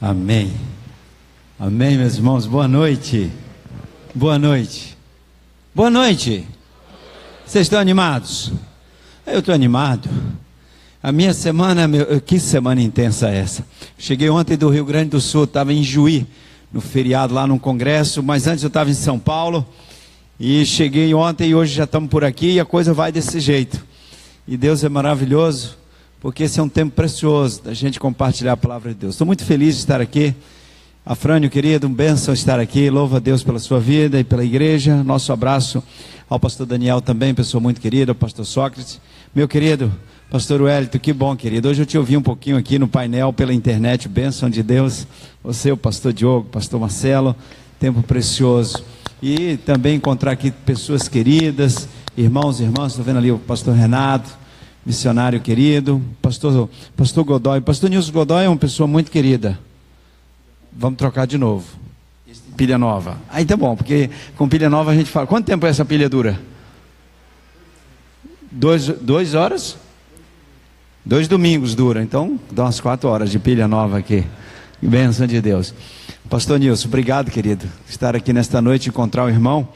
Amém. Amém, meus irmãos. Boa noite. Boa noite. Boa noite. Vocês estão animados? Eu estou animado. A minha semana, que semana intensa é essa? Cheguei ontem do Rio Grande do Sul, estava em Juí, no feriado lá num congresso, mas antes eu estava em São Paulo, e cheguei ontem e hoje já estamos por aqui, e a coisa vai desse jeito. E Deus é maravilhoso, porque esse é um tempo precioso da gente compartilhar a palavra de Deus. Estou muito feliz de estar aqui. Afrânio, querido, um bênção estar aqui. Louva a Deus pela sua vida e pela igreja. Nosso abraço ao pastor Daniel também, pessoa muito querida, ao pastor Sócrates. Meu querido pastor Wellington, que bom, querido. Hoje eu te ouvi um pouquinho aqui no painel, pela internet, bênção de Deus. Você, o pastor Diogo, pastor Marcelo, tempo precioso. E também encontrar aqui pessoas queridas, irmãos e irmãs. Estou vendo ali o pastor Renato, missionário querido, pastor Godoy. Pastor Nilson Godoy é uma pessoa muito querida. Vamos trocar de novo. Pilha nova. Aí tá bom, porque com pilha nova a gente fala. Quanto tempo essa pilha dura? 2 horas? 2 domingos dura. Então dá umas 4 horas de pilha nova aqui. Bênção de Deus. Pastor Nilson, obrigado, querido, estar aqui nesta noite e encontrar o irmão.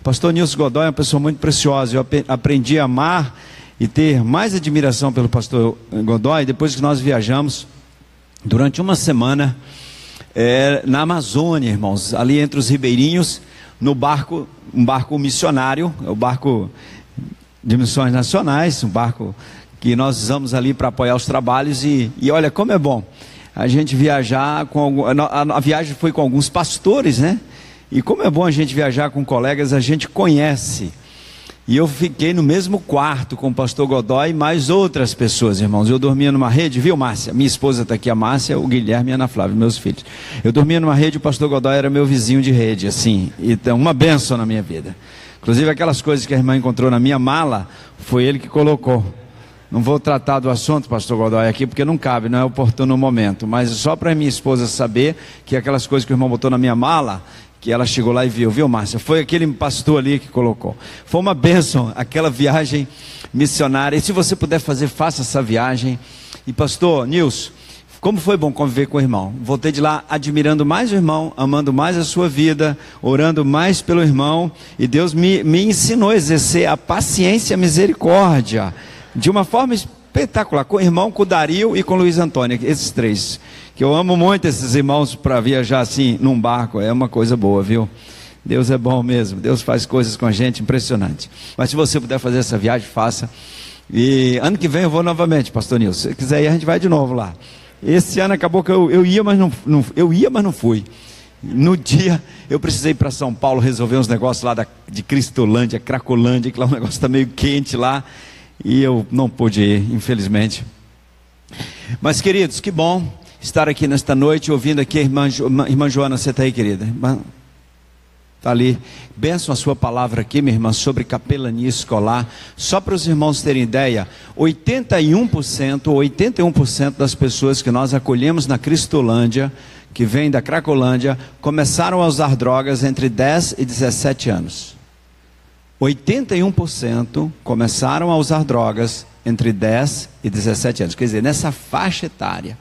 Pastor Nilson Godoy é uma pessoa muito preciosa. Eu aprendi a amar e ter mais admiração pelo pastor Godoy depois que nós viajamos durante uma semana na Amazônia, irmãos, ali entre os ribeirinhos, no barco, um barco missionário, o barco de missões nacionais, um barco que nós usamos ali para apoiar os trabalhos, e olha como é bom a gente viajar a viagem foi com alguns pastores, né? E como é bom a gente viajar com colegas, a gente conhece. E eu fiquei no mesmo quarto com o pastor Godoy e mais outras pessoas, irmãos. Eu dormia numa rede, viu, Márcia? Minha esposa está aqui, a Márcia, o Guilherme e a Ana Flávia, meus filhos. Eu dormia numa rede, o pastor Godoy era meu vizinho de rede, assim. Então, uma bênção na minha vida. Inclusive, aquelas coisas que a irmã encontrou na minha mala, foi ele que colocou. Não vou tratar do assunto, pastor Godoy, aqui, porque não cabe, não é oportuno no momento. Mas só para minha esposa saber que aquelas coisas que o irmão botou na minha mala, que ela chegou lá e viu, Márcia? Foi aquele pastor ali que colocou. Foi uma bênção, aquela viagem missionária. E se você puder fazer, faça essa viagem. E pastor Nilson, como foi bom conviver com o irmão. Voltei de lá admirando mais o irmão, amando mais a sua vida, orando mais pelo irmão. E Deus me ensinou a exercer a paciência e a misericórdia de uma forma espetacular, com o irmão, com o Dario e com o Luiz Antônio, esses 3, que eu amo muito esses irmãos para viajar assim, num barco, é uma coisa boa, viu? Deus é bom mesmo, Deus faz coisas com a gente impressionante. Mas se você puder fazer essa viagem, faça. E ano que vem eu vou novamente, pastor Nilson, se quiser ir, a gente vai de novo lá. Esse ano acabou que eu ia, mas não fui. No dia, eu precisei ir para São Paulo resolver uns negócios lá de Cristolândia, Cracolândia, que lá o negócio está meio quente lá. E eu não pude ir, infelizmente. Mas, queridos, que bom estar aqui nesta noite, ouvindo aqui a irmã Joana. Você está aí, querida? Está ali. Benção a sua palavra aqui, minha irmã, sobre capelania escolar. Só para os irmãos terem ideia, 81% das pessoas que nós acolhemos na Cristolândia, que vem da Cracolândia, começaram a usar drogas entre 10 e 17 anos. 81% começaram a usar drogas entre 10 e 17 anos. Quer dizer, nessa faixa etária.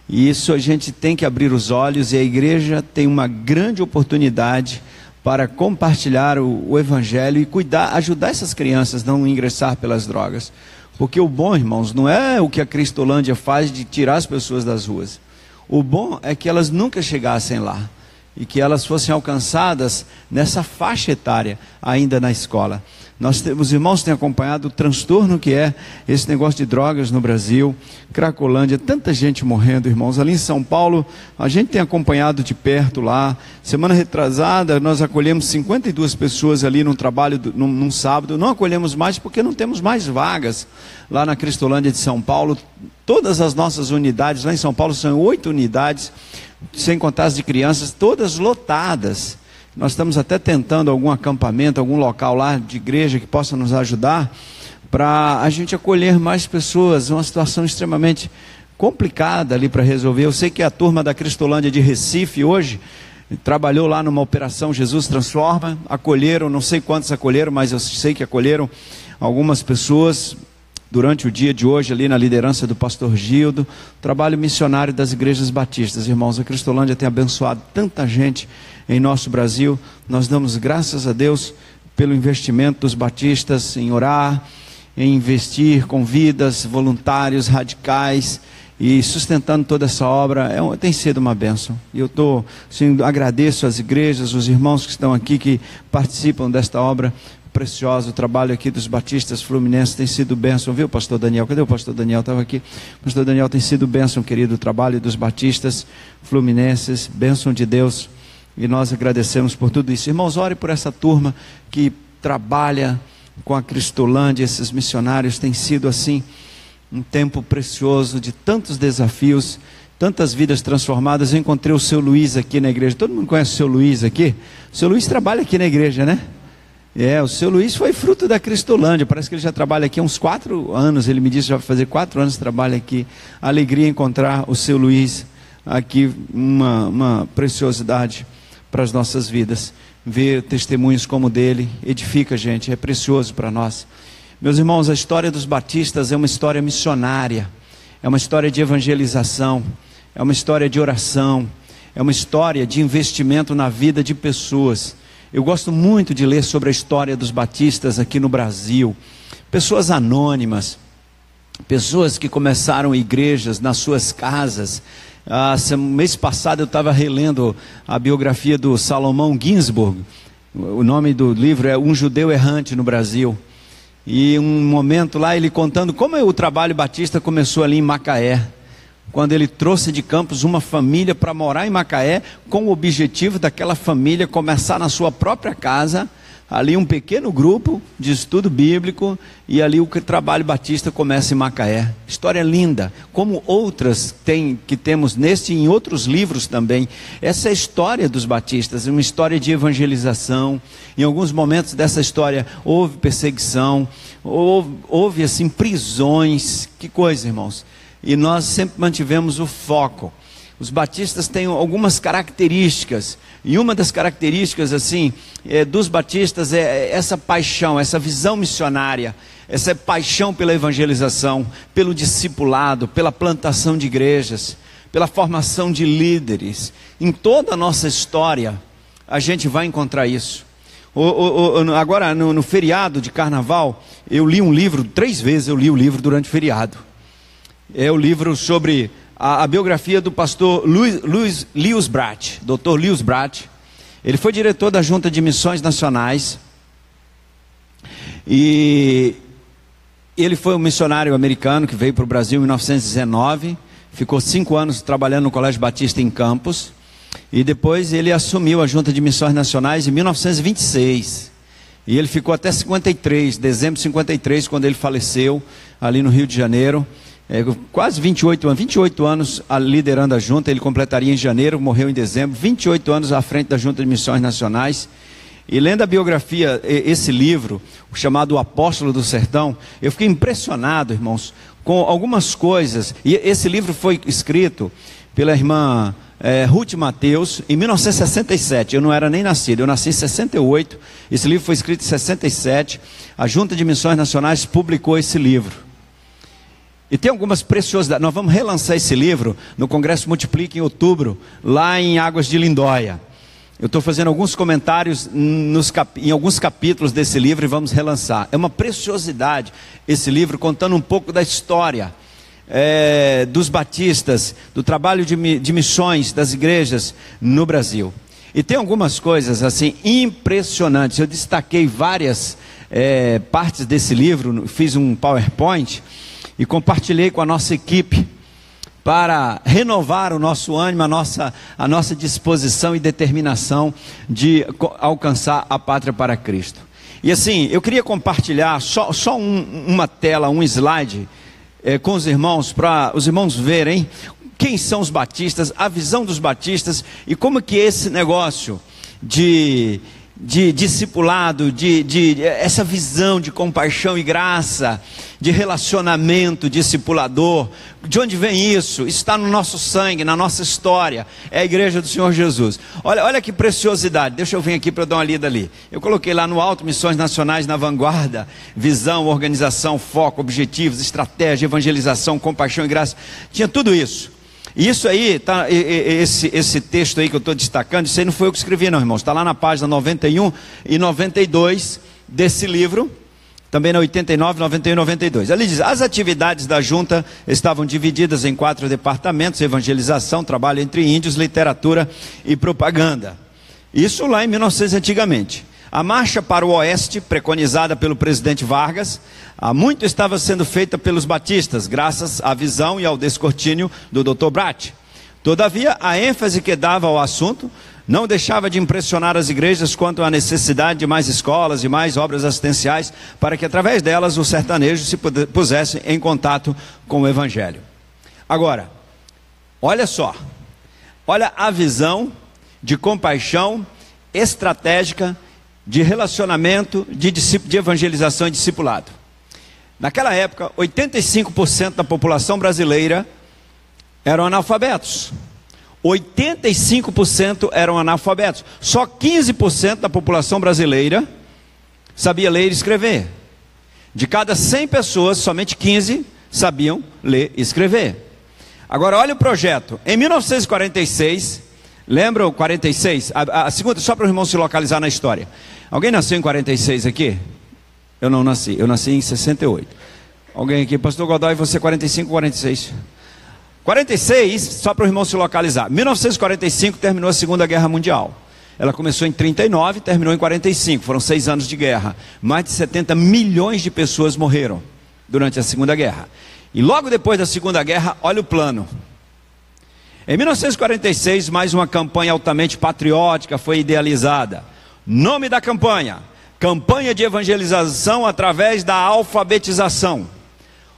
E isso a gente tem que abrir os olhos, e a igreja tem uma grande oportunidade para compartilhar o evangelho e ajudar essas crianças a não ingressar pelas drogas. Porque o bom, irmãos, não é o que a Cristolândia faz de tirar as pessoas das ruas. O bom é que elas nunca chegassem lá. E que elas fossem alcançadas nessa faixa etária, ainda na escola. Os irmãos têm acompanhado o transtorno que é esse negócio de drogas no Brasil, Cracolândia, tanta gente morrendo, irmãos. Ali em São Paulo, a gente tem acompanhado de perto lá. Semana retrasada, nós acolhemos 52 pessoas ali num trabalho, num sábado. Não acolhemos mais porque não temos mais vagas lá na Cristolândia de São Paulo. Todas as nossas unidades, lá em São Paulo são 8 unidades, sem contar as de crianças, todas lotadas. Nós estamos até tentando algum acampamento, algum local lá de igreja que possa nos ajudar para a gente acolher mais pessoas. Uma situação extremamente complicada ali para resolver. Eu sei que a turma da Cristolândia de Recife hoje trabalhou lá numa operação Jesus Transforma, acolheram, não sei quantos acolheram, mas eu sei que acolheram algumas pessoas durante o dia de hoje, ali na liderança do pastor Gildo, trabalho missionário das igrejas batistas. Irmãos, a Cristolândia tem abençoado tanta gente em nosso Brasil. Nós damos graças a Deus pelo investimento dos batistas em orar, em investir com vidas, voluntários, radicais, e sustentando toda essa obra. Tem sido uma bênção. E eu agradeço às igrejas, os irmãos que estão aqui, que participam desta obra preciosa. O trabalho aqui dos batistas fluminenses tem sido bênção, viu, pastor Daniel? Cadê o pastor Daniel? Estava aqui. O pastor Daniel, tem sido bênção, querido, o trabalho dos batistas fluminenses, bênção de Deus, e nós agradecemos por tudo isso. Irmãos, ore por essa turma que trabalha com a Cristolândia. Esses missionários têm sido assim um tempo precioso de tantos desafios, tantas vidas transformadas. Eu encontrei o seu Luiz aqui na igreja. Todo mundo conhece o seu Luiz aqui? O seu Luiz trabalha aqui na igreja, né? O seu Luiz foi fruto da Cristolândia. Parece que ele já trabalha aqui há uns 4 anos. Ele me disse que já vai fazer 4 anos que trabalha aqui. Alegria encontrar o seu Luiz aqui, uma preciosidade para as nossas vidas. Ver testemunhos como o dele edifica a gente, é precioso para nós. Meus irmãos, a história dos batistas é uma história missionária, é uma história de evangelização, é uma história de oração, é uma história de investimento na vida de pessoas. Eu gosto muito de ler sobre a história dos batistas aqui no Brasil. Pessoas anônimas, pessoas que começaram igrejas nas suas casas. Mês passado eu estava relendo a biografia do Salomão Ginsburg. O nome do livro é Um Judeu Errante no Brasil. E um momento lá ele contando como o trabalho batista começou ali em Macaé, quando ele trouxe de Campos uma família para morar em Macaé, com o objetivo daquela família começar na sua própria casa, ali um pequeno grupo de estudo bíblico, e ali o trabalho batista começa em Macaé. História linda, como outras que temos neste e em outros livros também. Essa é a história dos batistas, uma história de evangelização. Em alguns momentos dessa história houve perseguição, houve assim prisões. Que coisa, irmãos. E nós sempre mantivemos o foco. Os batistas têm algumas características, e uma das características assim dos batistas é essa paixão, essa visão missionária, essa paixão pela evangelização, pelo discipulado, pela plantação de igrejas, pela formação de líderes. Em toda a nossa história a gente vai encontrar isso. Agora no feriado de carnaval eu li um livro, 3 vezes eu li o livro durante o feriado. É o livro sobre a biografia do pastor Lewis Bratt, Dr. Lewis Bratt. Ele foi diretor da Junta de Missões Nacionais, e ele foi um missionário americano que veio para o Brasil em 1919, ficou 5 anos trabalhando no Colégio Batista em Campos, e depois ele assumiu a Junta de Missões Nacionais em 1926, e ele ficou até 53, dezembro de 53, quando ele faleceu ali no Rio de Janeiro. Quase 28 anos liderando a junta. Ele completaria em janeiro, morreu em dezembro. 28 anos à frente da Junta de Missões Nacionais. E lendo a biografia, esse livro, chamado O Apóstolo do Sertão, eu fiquei impressionado, irmãos, com algumas coisas. E esse livro foi escrito pela irmã Ruth Mateus em 1967. Eu não era nem nascido, eu nasci em 68. Esse livro foi escrito em 67. A Junta de Missões Nacionais publicou esse livro. E tem algumas preciosidades. Nós vamos relançar esse livro no Congresso Multiplica em outubro, lá em Águas de Lindóia. Eu estou fazendo alguns comentários em alguns capítulos desse livro e vamos relançar. É uma preciosidade esse livro, contando um pouco da história dos batistas, do trabalho de missões das igrejas no Brasil. E tem algumas coisas assim impressionantes. Eu destaquei várias partes desse livro, fiz um PowerPoint e compartilhei com a nossa equipe para renovar o nosso ânimo, a nossa disposição e determinação de alcançar a pátria para Cristo. E assim, eu queria compartilhar só uma tela, um slide com os irmãos, para os irmãos verem quem são os batistas, a visão dos batistas e como que esse negócio de discipulado, essa visão de compaixão e graça, de relacionamento discipulador. De onde vem isso? Isso está no nosso sangue, na nossa história. É a igreja do Senhor Jesus. Olha que preciosidade. Deixa eu vir aqui para eu dar uma lida ali. Eu coloquei lá no alto: missões nacionais na vanguarda, visão, organização, foco, objetivos, estratégia, evangelização, compaixão e graça. Tinha tudo isso. Isso aí, tá, esse texto aí que eu estou destacando, isso aí não foi eu que escrevi não, irmãos. Está lá na página 91 e 92 desse livro. Também na 89, 91 e 92. Ali diz: as atividades da junta estavam divididas em 4 departamentos: evangelização, trabalho entre índios, literatura e propaganda. Isso lá em 1900 antigamente. A marcha para o oeste, preconizada pelo presidente Vargas, há muito estava sendo feita pelos batistas, graças à visão e ao descortínio do Dr. Bratt. Todavia, a ênfase que dava ao assunto não deixava de impressionar as igrejas quanto à necessidade de mais escolas e mais obras assistenciais, para que através delas os sertanejos se pusessem em contato com o Evangelho. Agora, olha só, olha a visão de compaixão estratégica, de relacionamento, de evangelização e discipulado. Naquela época, 85% da população brasileira eram analfabetos. 85% eram analfabetos. Só 15% da população brasileira sabia ler e escrever. De cada 100 pessoas, somente 15 sabiam ler e escrever. Agora olha o projeto. Em 1946, lembram 46? A segunda, só para o irmão se localizar na história. Alguém nasceu em 46 aqui? Eu não nasci, eu nasci em 68. Alguém aqui? Pastor Godoy, você 45 ou 46? 46, só para o irmão se localizar. 1945 terminou a Segunda Guerra Mundial. Ela começou em 39 e terminou em 45. Foram 6 anos de guerra. Mais de 70 milhões de pessoas morreram durante a Segunda Guerra. E logo depois da Segunda Guerra, olha o plano. Em 1946, mais uma campanha altamente patriótica foi idealizada. Nome da campanha: campanha de evangelização através da alfabetização.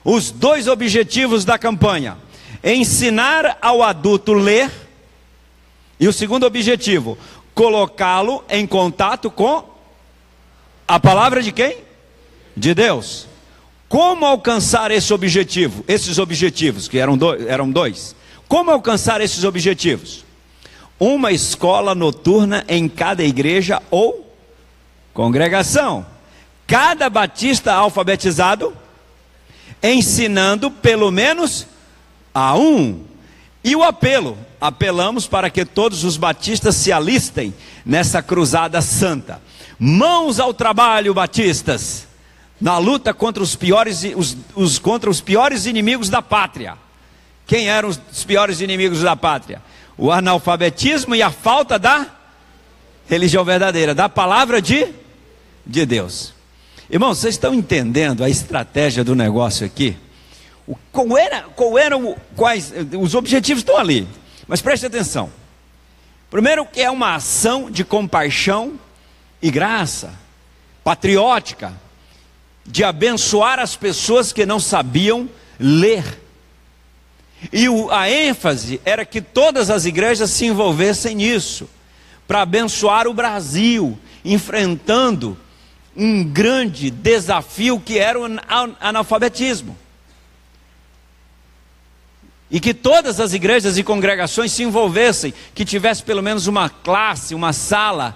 Os 2 objetivos da campanha: ensinar ao adulto ler, e o segundo objetivo, colocá-lo em contato com a palavra de quem? De Deus. Como alcançar esse objetivo? Esses objetivos, que eram dois. Como alcançar esses objetivos? Uma escola noturna em cada igreja ou congregação. Cada batista alfabetizado, ensinando pelo menos a um. E o apelo: apelamos para que todos os batistas se alistem nessa cruzada santa. Mãos ao trabalho, batistas, na luta contra os piores, contra os piores inimigos da pátria. Quem eram os piores inimigos da pátria? O analfabetismo e a falta da religião verdadeira, da palavra de Deus. Irmãos, vocês estão entendendo a estratégia do negócio aqui? Quais os objetivos estão ali, mas preste atenção. Primeiro, que é uma ação de compaixão e graça, patriótica, de abençoar as pessoas que não sabiam ler. E a ênfase era que todas as igrejas se envolvessem nisso, para abençoar o Brasil, enfrentando um grande desafio que era o analfabetismo. E que todas as igrejas e congregações se envolvessem, que tivesse pelo menos uma classe, uma sala,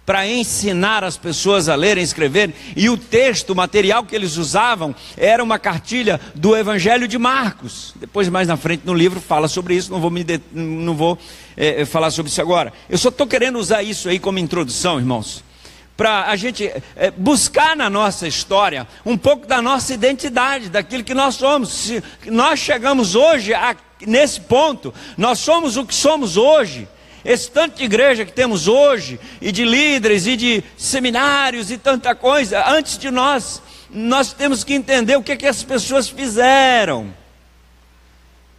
para ensinar as pessoas a lerem e escreverem. E o texto, o material que eles usavam, era uma cartilha do Evangelho de Marcos. Depois, mais na frente no livro, fala sobre isso. Não vou falar sobre isso agora. Eu só estou querendo usar isso aí como introdução, irmãos, para a gente buscar na nossa história um pouco da nossa identidade, daquilo que nós somos. Se nós chegamos hoje nesse ponto, nós somos o que somos hoje. Esse tanto de igreja que temos hoje, e de líderes, e de seminários, e tanta coisa, antes de nós temos que entender o que as pessoas fizeram.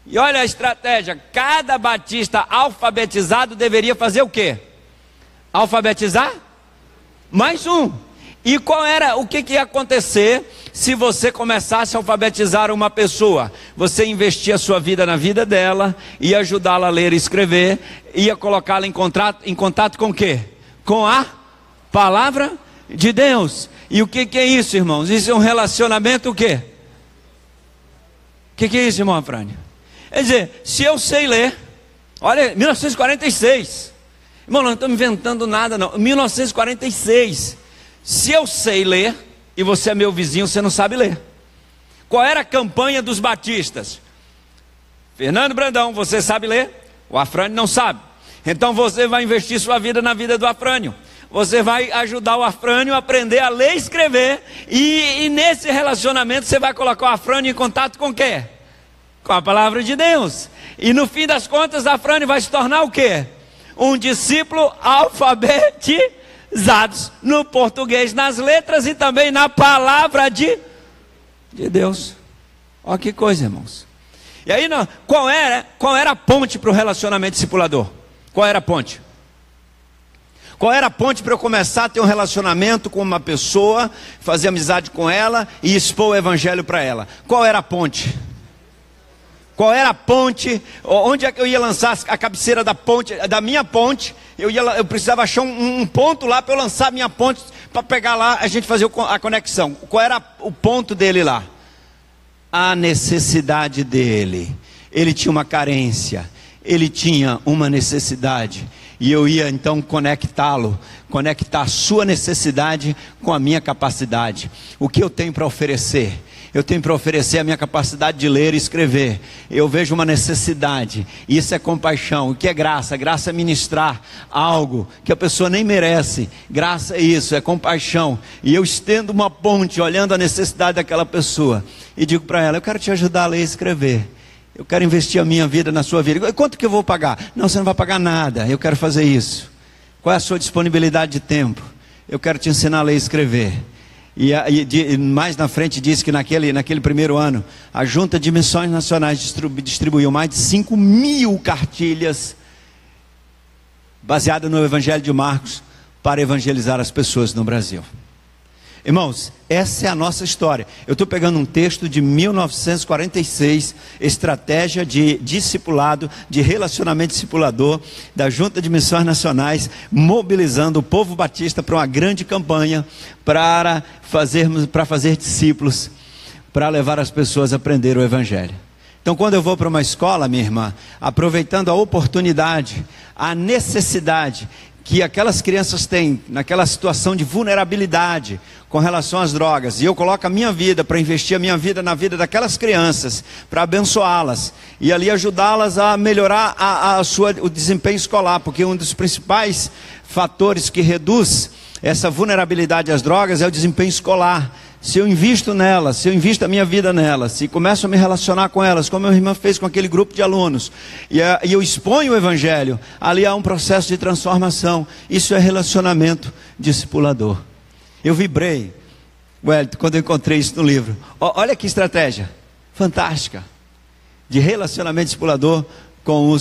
E olha a estratégia: cada batista alfabetizado deveria fazer o quê? Alfabetizar mais um. E o que ia acontecer se você começasse a alfabetizar uma pessoa? Você investia a sua vida na vida dela, ia ajudá-la a ler e escrever, ia colocá-la em contato com o quê? Com a palavra de Deus. E o que é isso, irmãos? Isso é um relacionamento o quê? que é isso, irmão Afrânio? Quer dizer, se eu sei ler, olha, 1946, irmão, não estamos inventando nada não, 1946, se eu sei ler, e você é meu vizinho, você não sabe ler. Qual era a campanha dos batistas? Fernando Brandão, você sabe ler? O Afrânio não sabe. Então você vai investir sua vida na vida do Afrânio. Você vai ajudar o Afrânio a aprender a ler e escrever. E nesse relacionamento você vai colocar o Afrânio em contato com o quê? Com a palavra de Deus. E no fim das contas, o Afrânio vai se tornar o quê? Um discípulo alfabetizado no português, nas letras e também na palavra de Deus. Olha que coisa, irmãos. E aí, qual era a ponte para o relacionamento discipulador? Qual era a ponte? Qual era a ponte para eu começar a ter um relacionamento com uma pessoa, fazer amizade com ela e expor o evangelho para ela? Qual era a ponte? Qual era a ponte? Onde é que eu ia lançar a cabeceira da ponte, da minha ponte? Eu precisava achar um ponto lá para eu lançar a minha ponte, para pegar lá, a gente fazer a conexão. Qual era o ponto dele lá? A necessidade dele. Ele tinha uma carência, ele tinha uma necessidade, e eu ia então conectá-lo, conectar a sua necessidade com a minha capacidade. O que eu tenho para oferecer? Eu tenho para oferecer a minha capacidade de ler e escrever. Eu vejo uma necessidade, isso é compaixão. O que é graça? Graça é ministrar algo que a pessoa nem merece. Graça é isso, é compaixão. E eu estendo uma ponte, olhando a necessidade daquela pessoa, e digo para ela: eu quero te ajudar a ler e escrever. Eu quero investir a minha vida na sua vida. Quanto que eu vou pagar? Não, você não vai pagar nada, eu quero fazer isso. Qual é a sua disponibilidade de tempo? Eu quero te ensinar a ler e escrever. E mais na frente diz que naquele primeiro ano, a Junta de Missões Nacionais distribuiu mais de 5.000 cartilhas baseadas no Evangelho de Marcos para evangelizar as pessoas no Brasil. Irmãos, essa é a nossa história. Eu estou pegando um texto de 1946, estratégia de discipulado, de relacionamento discipulador, da Junta de Missões Nacionais, mobilizando o povo batista para uma grande campanha, para fazer discípulos, para levar as pessoas a aprender o Evangelho. Então, quando eu vou para uma escola, minha irmã, aproveitando a oportunidade, a necessidade que aquelas crianças têm, naquela situação de vulnerabilidade com relação às drogas, e eu coloco a minha vida para investir a minha vida na vida daquelas crianças, para abençoá-las e ali ajudá-las a melhorar o desempenho escolar, porque um dos principais fatores que reduz essa vulnerabilidade às drogas é o desempenho escolar. Se eu invisto nelas, se eu invisto a minha vida nelas, se começo a me relacionar com elas, como a minha irmã fez com aquele grupo de alunos, e eu exponho o Evangelho, ali há um processo de transformação. Isso é relacionamento discipulador. Eu vibrei, Wellington, quando eu encontrei isso no livro. Olha que estratégia fantástica de relacionamento discipulador com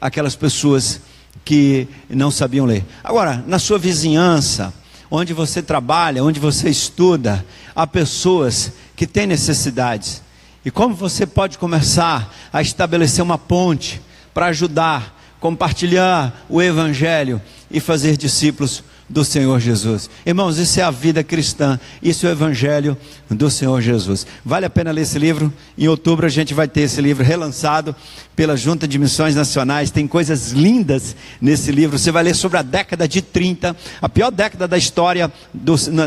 aquelas pessoas que não sabiam ler. Agora, na sua vizinhança, onde você trabalha, onde você estuda, há pessoas que têm necessidades. E como você pode começar a estabelecer uma ponte para ajudar, compartilhar o Evangelho e fazer discípulos do Senhor Jesus? Irmãos, isso é a vida cristã, isso é o Evangelho do Senhor Jesus. Vale a pena ler esse livro. Em outubro a gente vai ter esse livro relançado pela Junta de Missões Nacionais. Tem coisas lindas nesse livro. Você vai ler sobre a década de 30, a pior década da história,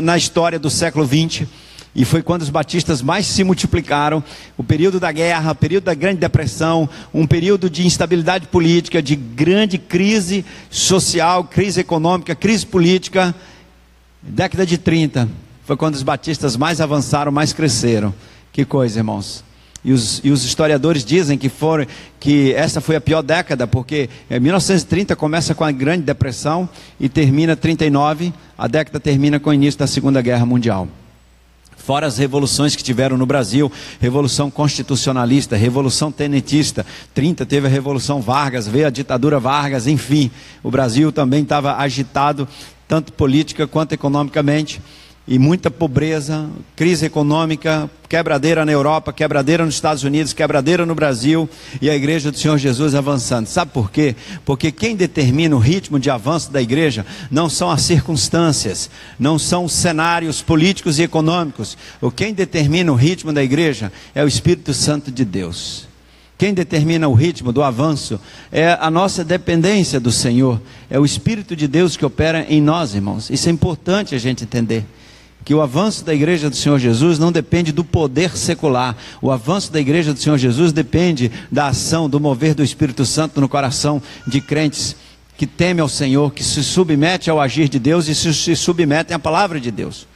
na história do século 20. E foi quando os batistas mais se multiplicaram. O período da guerra, o período da Grande Depressão, um período de instabilidade política, de grande crise social, crise econômica, crise política. Década de 30 foi quando os batistas mais avançaram, mais cresceram. Que coisa, irmãos. E os historiadores dizem que essa foi a pior década, porque em 1930 começa com a Grande Depressão e termina em 39. A década termina com o início da Segunda Guerra Mundial. Fora as revoluções que tiveram no Brasil, Revolução Constitucionalista, Revolução Tenentista, 30 teve a Revolução Vargas, veio a ditadura Vargas, enfim, o Brasil também estava agitado, tanto política quanto economicamente, e muita pobreza, crise econômica, quebradeira na Europa, quebradeira nos Estados Unidos, quebradeira no Brasil, e a igreja do Senhor Jesus avançando. Sabe por quê? Porque quem determina o ritmo de avanço da igreja não são as circunstâncias, não são os cenários políticos e econômicos. Quem determina o ritmo da igreja é o Espírito Santo de Deus. Quem determina o ritmo do avanço é a nossa dependência do Senhor, é o Espírito de Deus que opera em nós, irmãos. Isso é importante a gente entender. Que o avanço da igreja do Senhor Jesus não depende do poder secular. O avanço da igreja do Senhor Jesus depende da ação, do mover do Espírito Santo no coração de crentes que temem ao Senhor, que se submetem ao agir de Deus e se submetem à palavra de Deus.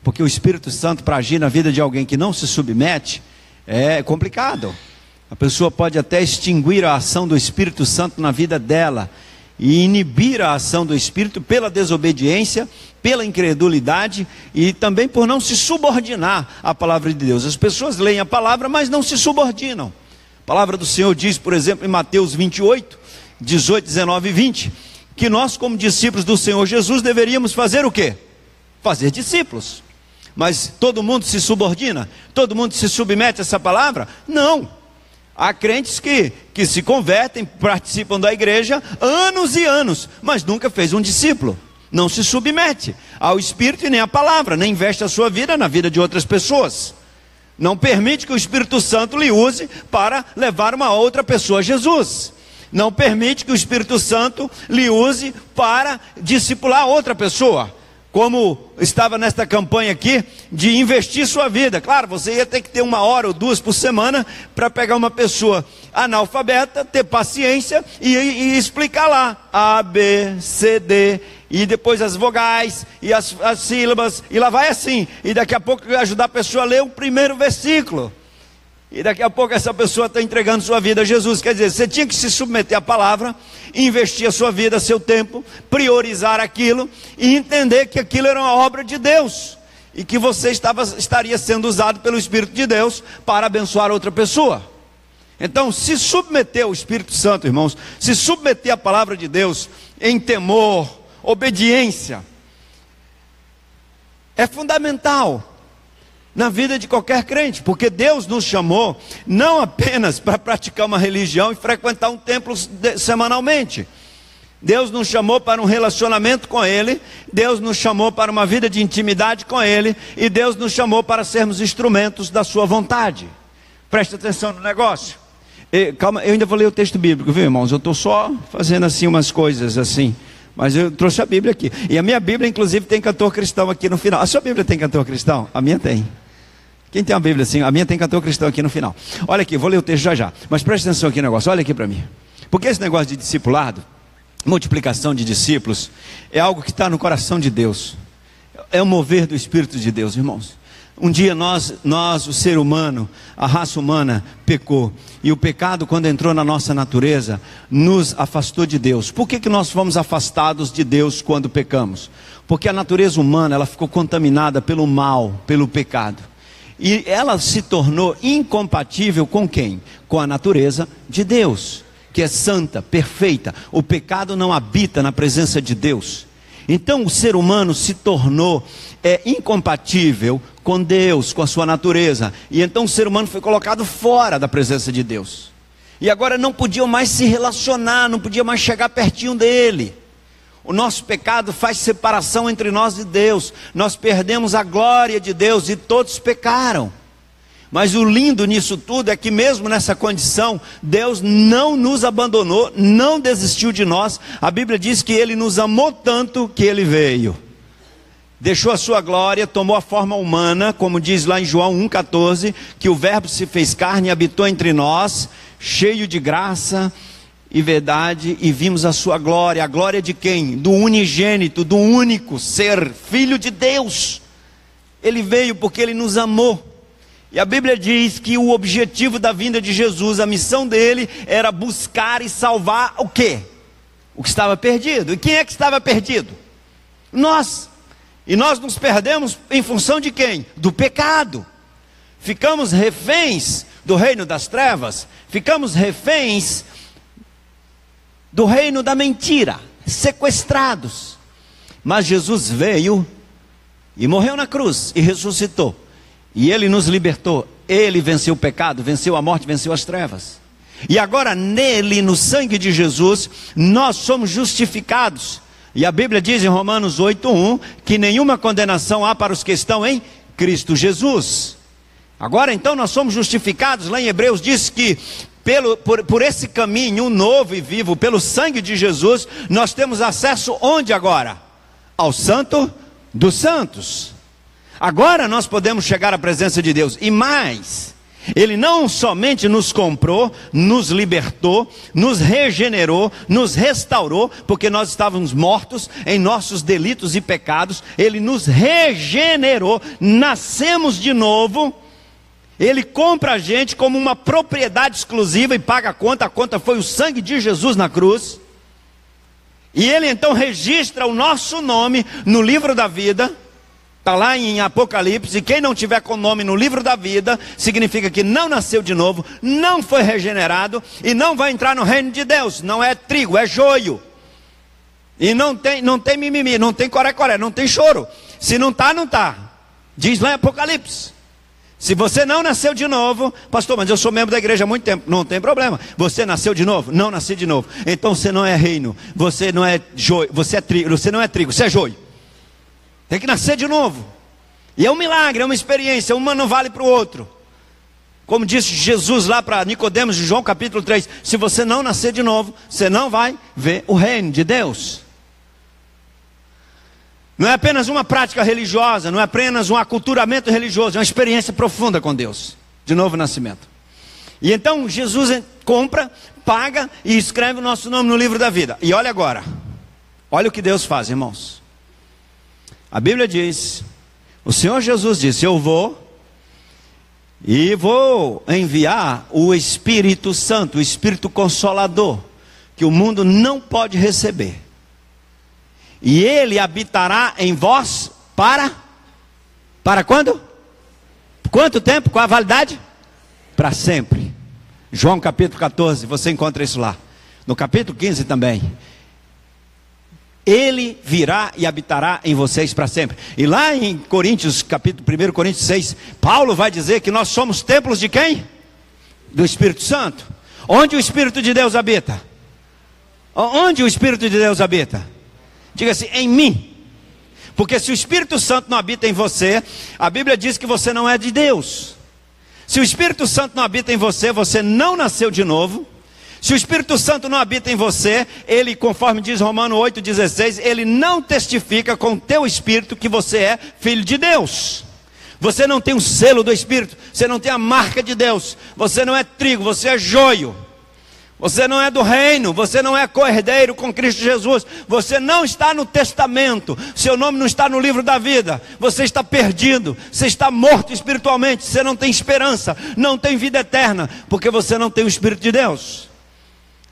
Porque o Espírito Santo, para agir na vida de alguém que não se submete, é complicado. A pessoa pode até extinguir a ação do Espírito Santo na vida dela e inibir a ação do Espírito pela desobediência, pela incredulidade e também por não se subordinar à palavra de Deus. As pessoas leem a palavra, mas não se subordinam. A palavra do Senhor diz, por exemplo, em Mateus 28, 18, 19 e 20, que nós, como discípulos do Senhor Jesus, deveríamos fazer o quê? Fazer discípulos. Mas todo mundo se subordina? Todo mundo se submete a essa palavra? Não. Há crentes que se convertem, participam da igreja anos e anos, mas nunca fez um discípulo. Não se submete ao Espírito e nem à palavra, nem investe a sua vida na vida de outras pessoas. Não permite que o Espírito Santo lhe use para levar uma outra pessoa a Jesus. Não permite que o Espírito Santo lhe use para discipular outra pessoa. Como estava nesta campanha aqui, de investir sua vida. Claro, você ia ter que ter 1 hora ou 2 por semana para pegar uma pessoa analfabeta, ter paciência e explicar lá A, B, C, D, e depois as vogais e as sílabas, e lá vai assim. E daqui a pouco ajudar a pessoa a ler o primeiro versículo. E daqui a pouco essa pessoa está entregando sua vida a Jesus. Quer dizer, você tinha que se submeter à palavra, investir a sua vida, seu tempo, priorizar aquilo e entender que aquilo era uma obra de Deus e que você estaria sendo usado pelo Espírito de Deus para abençoar outra pessoa. Então, se submeter ao Espírito Santo, irmãos, se submeter à palavra de Deus em temor, obediência, é fundamental na vida de qualquer crente, porque Deus nos chamou não apenas para praticar uma religião e frequentar um templo semanalmente. Deus nos chamou para um relacionamento com Ele, Deus nos chamou para uma vida de intimidade com Ele, e Deus nos chamou para sermos instrumentos da sua vontade. Preste atenção no negócio. Calma, eu ainda vou ler o texto bíblico, viu, irmãos? Eu estou só fazendo assim umas coisas assim, mas eu trouxe a Bíblia aqui, e a minha Bíblia inclusive tem cantor cristão aqui no final. A sua Bíblia tem cantor cristão? A minha tem. Quem tem uma Bíblia assim? A minha tem cantor cristão aqui no final. Olha aqui, vou ler o texto já, mas preste atenção aqui no negócio, olha aqui para mim. Porque esse negócio de discipulado, multiplicação de discípulos, é algo que está no coração de Deus. É o mover do Espírito de Deus, irmãos. Um dia nós, o ser humano, a raça humana, pecou. E o pecado, quando entrou na nossa natureza, nos afastou de Deus. Por que nós fomos afastados de Deus quando pecamos? Porque a natureza humana, ela ficou contaminada pelo mal, pelo pecado. E ela se tornou incompatível com quem? Com a natureza de Deus, que é santa, perfeita. O pecado não habita na presença de Deus. Então o ser humano se tornou incompatível com Deus, com a sua natureza. E então o ser humano foi colocado fora da presença de Deus. E agora não podiam mais se relacionar, não podia mais chegar pertinho dele. O nosso pecado faz separação entre nós e Deus. Nós perdemos a glória de Deus e todos pecaram. Mas o lindo nisso tudo é que mesmo nessa condição, Deus não nos abandonou, não desistiu de nós. A Bíblia diz que Ele nos amou tanto que Ele veio. Deixou a sua glória, tomou a forma humana, como diz lá em João 1,14, que o Verbo se fez carne e habitou entre nós, cheio de graça e verdade, e vimos a sua glória. A glória de quem? Do unigênito, do único ser, Filho de Deus. Ele veio porque Ele nos amou. E a Bíblia diz que o objetivo da vinda de Jesus, a missão dele, era buscar e salvar o quê? O que estava perdido. E quem é que estava perdido? Nós. E nós nos perdemos em função de quem? Do pecado. Ficamos reféns do reino das trevas. Ficamos reféns do reino da mentira, sequestrados. Mas Jesus veio e morreu na cruz, e ressuscitou, e Ele nos libertou. Ele venceu o pecado, venceu a morte, venceu as trevas. E agora nele, no sangue de Jesus, nós somos justificados. E a Bíblia diz em Romanos 8:1 que nenhuma condenação há para os que estão em Cristo Jesus. Agora então nós somos justificados. Lá em Hebreus diz que por esse caminho novo e vivo, pelo sangue de Jesus, nós temos acesso onde agora? Ao Santo dos Santos. Agora nós podemos chegar à presença de Deus. E mais, Ele não somente nos comprou, nos libertou, nos regenerou, nos restaurou, porque nós estávamos mortos em nossos delitos e pecados. Ele nos regenerou, nascemos de novo. Ele compra a gente como uma propriedade exclusiva e paga a conta foi o sangue de Jesus na cruz. E Ele então registra o nosso nome no livro da vida. Está lá em Apocalipse, e quem não tiver com o nome no livro da vida, significa que não nasceu de novo, não foi regenerado, e não vai entrar no reino de Deus. Não é trigo, é joio. E não tem mimimi, não tem coré-coré, não tem choro. Se não está, não está. Diz lá em Apocalipse. Se você não nasceu de novo, pastor, mas eu sou membro da igreja há muito tempo. Não tem problema. Você nasceu de novo? Não nasci de novo. Então você não é reino, você não é joio, você é trigo, você não é trigo, você é joio. Tem que nascer de novo. E é um milagre, é uma experiência. Uma não vale para o outro. Como disse Jesus lá para Nicodemos, em João capítulo 3. Se você não nascer de novo, você não vai ver o reino de Deus. Não é apenas uma prática religiosa, não é apenas um aculturamento religioso. É uma experiência profunda com Deus. De novo nascimento. E então Jesus compra, paga e escreve o nosso nome no livro da vida. E olha agora. Olha o que Deus faz, irmãos. A Bíblia diz, o Senhor Jesus disse, eu vou enviar o Espírito Santo, o Espírito Consolador, que o mundo não pode receber. E Ele habitará em vós para quando? Quanto tempo? Qual a validade? Para sempre. João capítulo 14, você encontra isso lá. No capítulo 15 também. Ele virá e habitará em vocês para sempre. E lá em Coríntios, capítulo 1 Coríntios 6, Paulo vai dizer que nós somos templos de quem? Do Espírito Santo. Onde o Espírito de Deus habita? Onde o Espírito de Deus habita? Diga assim, em mim. Porque se o Espírito Santo não habita em você, a Bíblia diz que você não é de Deus. Se o Espírito Santo não habita em você, você não nasceu de novo. Se o Espírito Santo não habita em você, ele, conforme diz Romanos 8,16, ele não testifica com o teu espírito que você é filho de Deus. Você não tem o selo do Espírito, você não tem a marca de Deus, você não é trigo, você é joio. Você não é do reino, você não é co-herdeiro com Cristo Jesus, você não está no testamento, seu nome não está no livro da vida, você está perdido, você está morto espiritualmente, você não tem esperança, não tem vida eterna, porque você não tem o Espírito de Deus.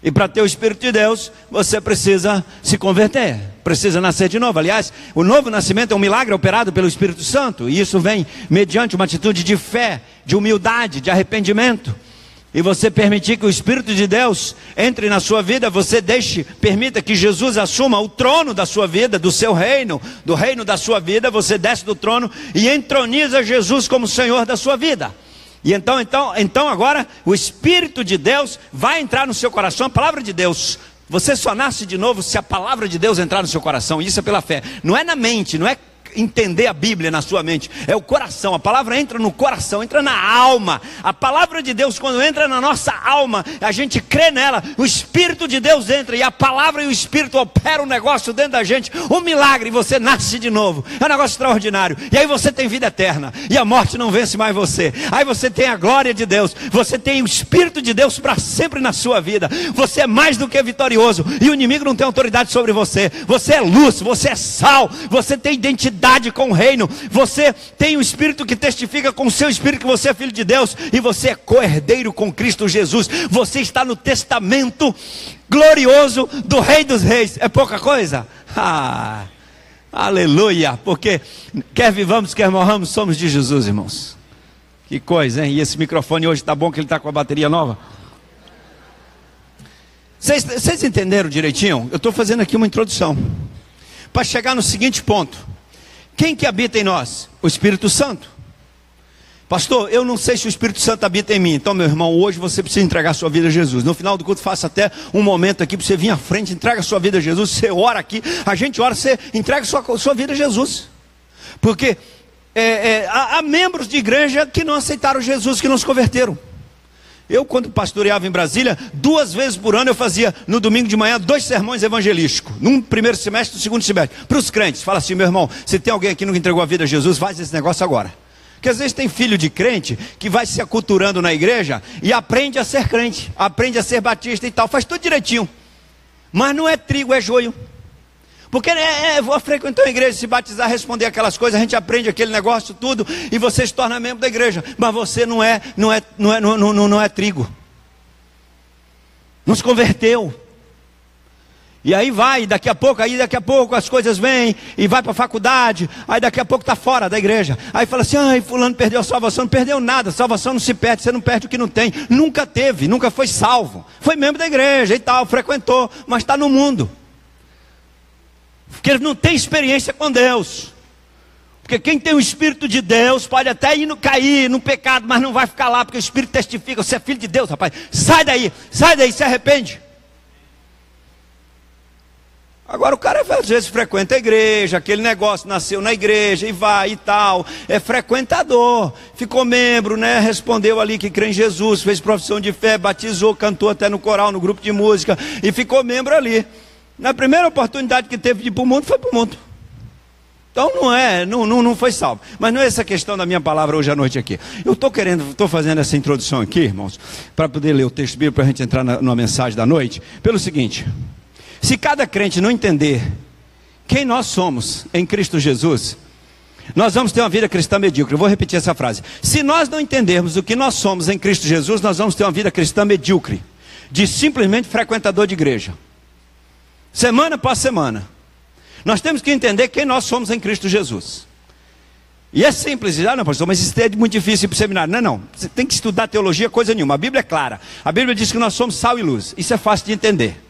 E para ter o Espírito de Deus, você precisa se converter, precisa nascer de novo. Aliás, o novo nascimento é um milagre operado pelo Espírito Santo, e isso vem mediante uma atitude de fé, de humildade, de arrependimento. E você permitir que o Espírito de Deus entre na sua vida, você permita que Jesus assuma o trono da sua vida, do seu reino, do reino da sua vida. Você desce do trono e entroniza Jesus como Senhor da sua vida. E então agora o Espírito de Deus vai entrar no seu coração, a palavra de Deus. Você só nasce de novo se a palavra de Deus entrar no seu coração, isso é pela fé. Não é na mente, não é entender a Bíblia na sua mente, é o coração. A palavra entra no coração, entra na alma. A palavra de Deus, quando entra na nossa alma, a gente crê nela, o Espírito de Deus entra, e a palavra e o Espírito operam um negócio dentro da gente, um milagre, você nasce de novo. É um negócio extraordinário, e aí você tem vida eterna, e a morte não vence mais você. Aí você tem a glória de Deus, você tem o Espírito de Deus para sempre na sua vida. Você é mais do que vitorioso, e o inimigo não tem autoridade sobre você. Você é luz, você é sal, você tem identidade com o reino, você tem o Espírito que testifica com o seu Espírito que você é filho de Deus, e você é co-herdeiro com Cristo Jesus. Você está no testamento glorioso do Rei dos Reis. É pouca coisa? Aleluia, porque quer vivamos, quer morramos, somos de Jesus, irmãos. Que coisa, hein? E esse microfone hoje está bom, que ele está com a bateria nova. Vocês entenderam direitinho? Eu estou fazendo aqui uma introdução para chegar no seguinte ponto, Quem que habita em nós? O Espírito Santo. Pastor, eu não sei se o Espírito Santo habita em mim. Então, meu irmão, hoje você precisa entregar a sua vida a Jesus. No final do culto, faça até um momento aqui para você vir à frente, entrega a sua vida a Jesus. Você ora aqui, a gente ora, você entrega a sua vida a Jesus. Porque há membros de igreja que não aceitaram Jesus, que não se converteram. Eu, quando pastoreava em Brasília, 2 vezes por ano eu fazia, no domingo de manhã, 2 sermões evangelísticos. Num primeiro semestre, no segundo semestre. Para os crentes, fala assim, meu irmão, se tem alguém aqui que nunca entregou a vida a Jesus, faz esse negócio agora. Porque às vezes tem filho de crente que vai se aculturando na igreja e aprende a ser crente, aprende a ser batista e tal, faz tudo direitinho. Mas não é trigo, é joio. Porque vou frequentar a igreja, se batizar, responder aquelas coisas, a gente aprende aquele negócio tudo e você se torna membro da igreja. Mas você não é trigo. Não se converteu. E aí vai, daqui a pouco as coisas vêm e vai para a faculdade, aí daqui a pouco está fora da igreja. Aí fala assim, ai, fulano perdeu a salvação. Não perdeu nada, salvação não se perde, você não perde o que não tem. Nunca teve, nunca foi salvo. Foi membro da igreja e tal, frequentou, mas está no mundo. Porque ele não tem experiência com Deus. Porque quem tem o Espírito de Deus pode até cair no pecado, mas não vai ficar lá, porque o Espírito testifica, você é filho de Deus, rapaz. Sai daí, se arrepende. Agora o cara às vezes frequenta a igreja, aquele negócio, nasceu na igreja e vai e tal, é frequentador, ficou membro, né? Respondeu ali que crê em Jesus, fez profissão de fé, batizou, cantou até no coral, no grupo de música e ficou membro ali. Na primeira oportunidade que teve de ir para o mundo, foi para o mundo. Então não foi salvo. Mas não é essa a questão da minha palavra hoje à noite aqui. Eu estou fazendo essa introdução aqui, irmãos, para poder ler o texto bíblico, para a gente entrar numa mensagem da noite, pelo seguinte. Se cada crente não entender quem nós somos em Cristo Jesus, nós vamos ter uma vida cristã medíocre. Eu vou repetir essa frase. Se nós não entendermos o que nós somos em Cristo Jesus, nós vamos ter uma vida cristã medíocre, de simplesmente frequentador de igreja. Semana após semana. Nós temos que entender quem nós somos em Cristo Jesus. E é simples. Não, pastor, mas isso é muito difícil para o seminário. Não. Você tem que estudar teologia, coisa nenhuma. A Bíblia é clara. A Bíblia diz que nós somos sal e luz. Isso é fácil de entender.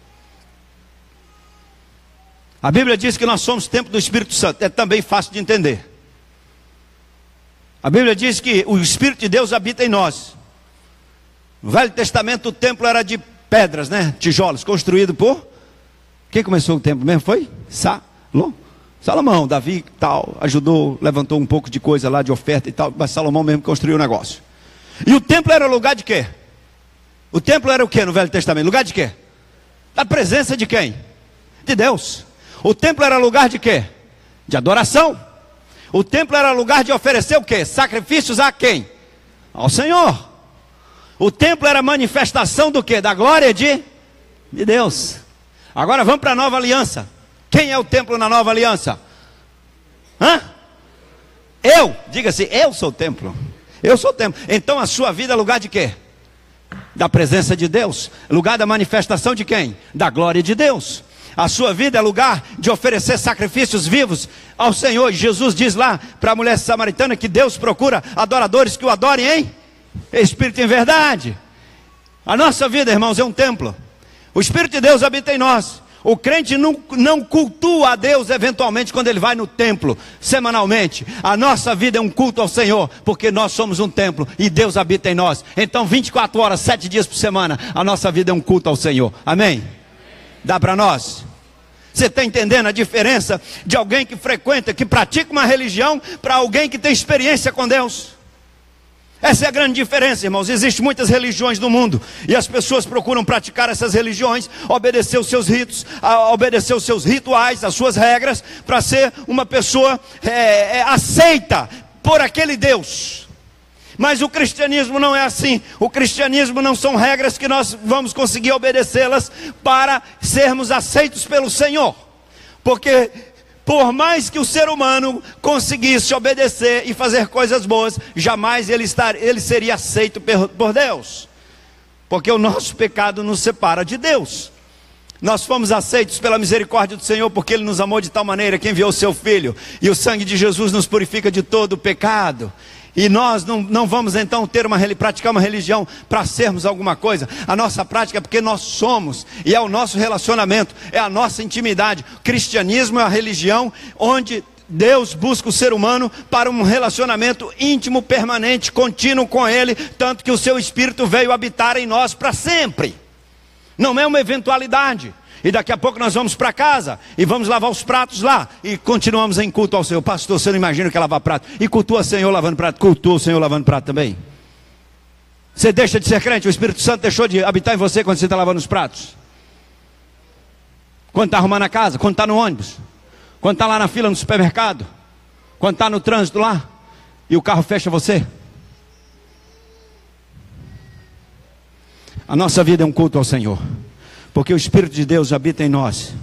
A Bíblia diz que nós somos templo do Espírito Santo. É também fácil de entender. A Bíblia diz que o Espírito de Deus habita em nós. No Velho Testamento o templo era de pedras, né? Tijolos, construído por... Quem começou o templo mesmo foi? Salomão, Davi tal, ajudou, levantou um pouco de coisa lá de oferta e tal, mas Salomão mesmo construiu o negócio. E o templo era lugar de quê? O templo era o quê no Velho Testamento? Lugar de quê? Da presença de quem? De Deus. O templo era lugar de quê? De adoração. O templo era lugar de oferecer o quê? Sacrifícios a quem? Ao Senhor. O templo era manifestação do quê? Da glória de Deus. Agora vamos para a nova aliança. Quem é o templo na nova aliança? Diga assim, eu sou o templo. Eu sou o templo. Então a sua vida é lugar de quê? Da presença de Deus. Lugar da manifestação de quem? Da glória de Deus. A sua vida é lugar de oferecer sacrifícios vivos ao Senhor. E Jesus diz lá para a mulher samaritana que Deus procura adoradores que o adorem em espírito e em verdade. A nossa vida, irmãos, é um templo. O Espírito de Deus habita em nós. O crente não cultua a Deus eventualmente quando ele vai no templo, semanalmente. A nossa vida é um culto ao Senhor, porque nós somos um templo e Deus habita em nós. Então 24 horas, 7 dias por semana, a nossa vida é um culto ao Senhor. Amém? Dá para nós? Você está entendendo a diferença de alguém que frequenta, que pratica uma religião, para alguém que tem experiência com Deus? Essa é a grande diferença, irmãos. Existem muitas religiões no mundo e as pessoas procuram praticar essas religiões, obedecer os seus ritos, obedecer os seus rituais, as suas regras, para ser uma pessoa aceita por aquele Deus. Mas o cristianismo não é assim. O cristianismo não são regras que nós vamos conseguir obedecê-las para sermos aceitos pelo Senhor. Porque por mais que o ser humano conseguisse obedecer e fazer coisas boas, jamais ele seria aceito por Deus. Porque o nosso pecado nos separa de Deus. Nós fomos aceitos pela misericórdia do Senhor, porque Ele nos amou de tal maneira que enviou o seu Filho. E o sangue de Jesus nos purifica de todo o pecado. E nós não vamos então praticar uma religião para sermos alguma coisa. A nossa prática é porque nós somos, e é o nosso relacionamento, é a nossa intimidade. O cristianismo é a religião onde Deus busca o ser humano para um relacionamento íntimo, permanente, contínuo com Ele, tanto que o seu Espírito veio habitar em nós para sempre. Não é uma eventualidade. E daqui a pouco nós vamos para casa e vamos lavar os pratos lá e continuamos em culto ao Senhor. Pastor, você não imagina que é lavar prato? E cultua o Senhor lavando prato? Cultua o Senhor lavando prato também? Você deixa de ser crente? O Espírito Santo deixou de habitar em você quando você está lavando os pratos? Quando está arrumando a casa? Quando está no ônibus? Quando está lá na fila no supermercado? Quando está no trânsito lá e o carro fecha você? A nossa vida é um culto ao Senhor, porque o Espírito de Deus habita em nós.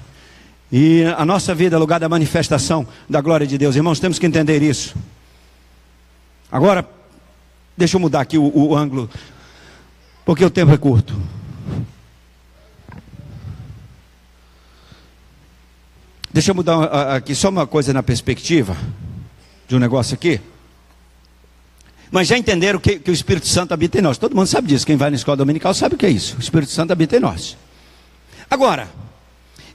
E a nossa vida é lugar da manifestação da glória de Deus. Irmãos, temos que entender isso. Agora, deixa eu mudar aqui o ângulo, porque o tempo é curto. Deixa eu mudar aqui só uma coisa na perspectiva de um negócio aqui. Mas já entenderam que o Espírito Santo habita em nós. Todo mundo sabe disso. Quem vai na escola dominical sabe o que é isso. O Espírito Santo habita em nós. Agora,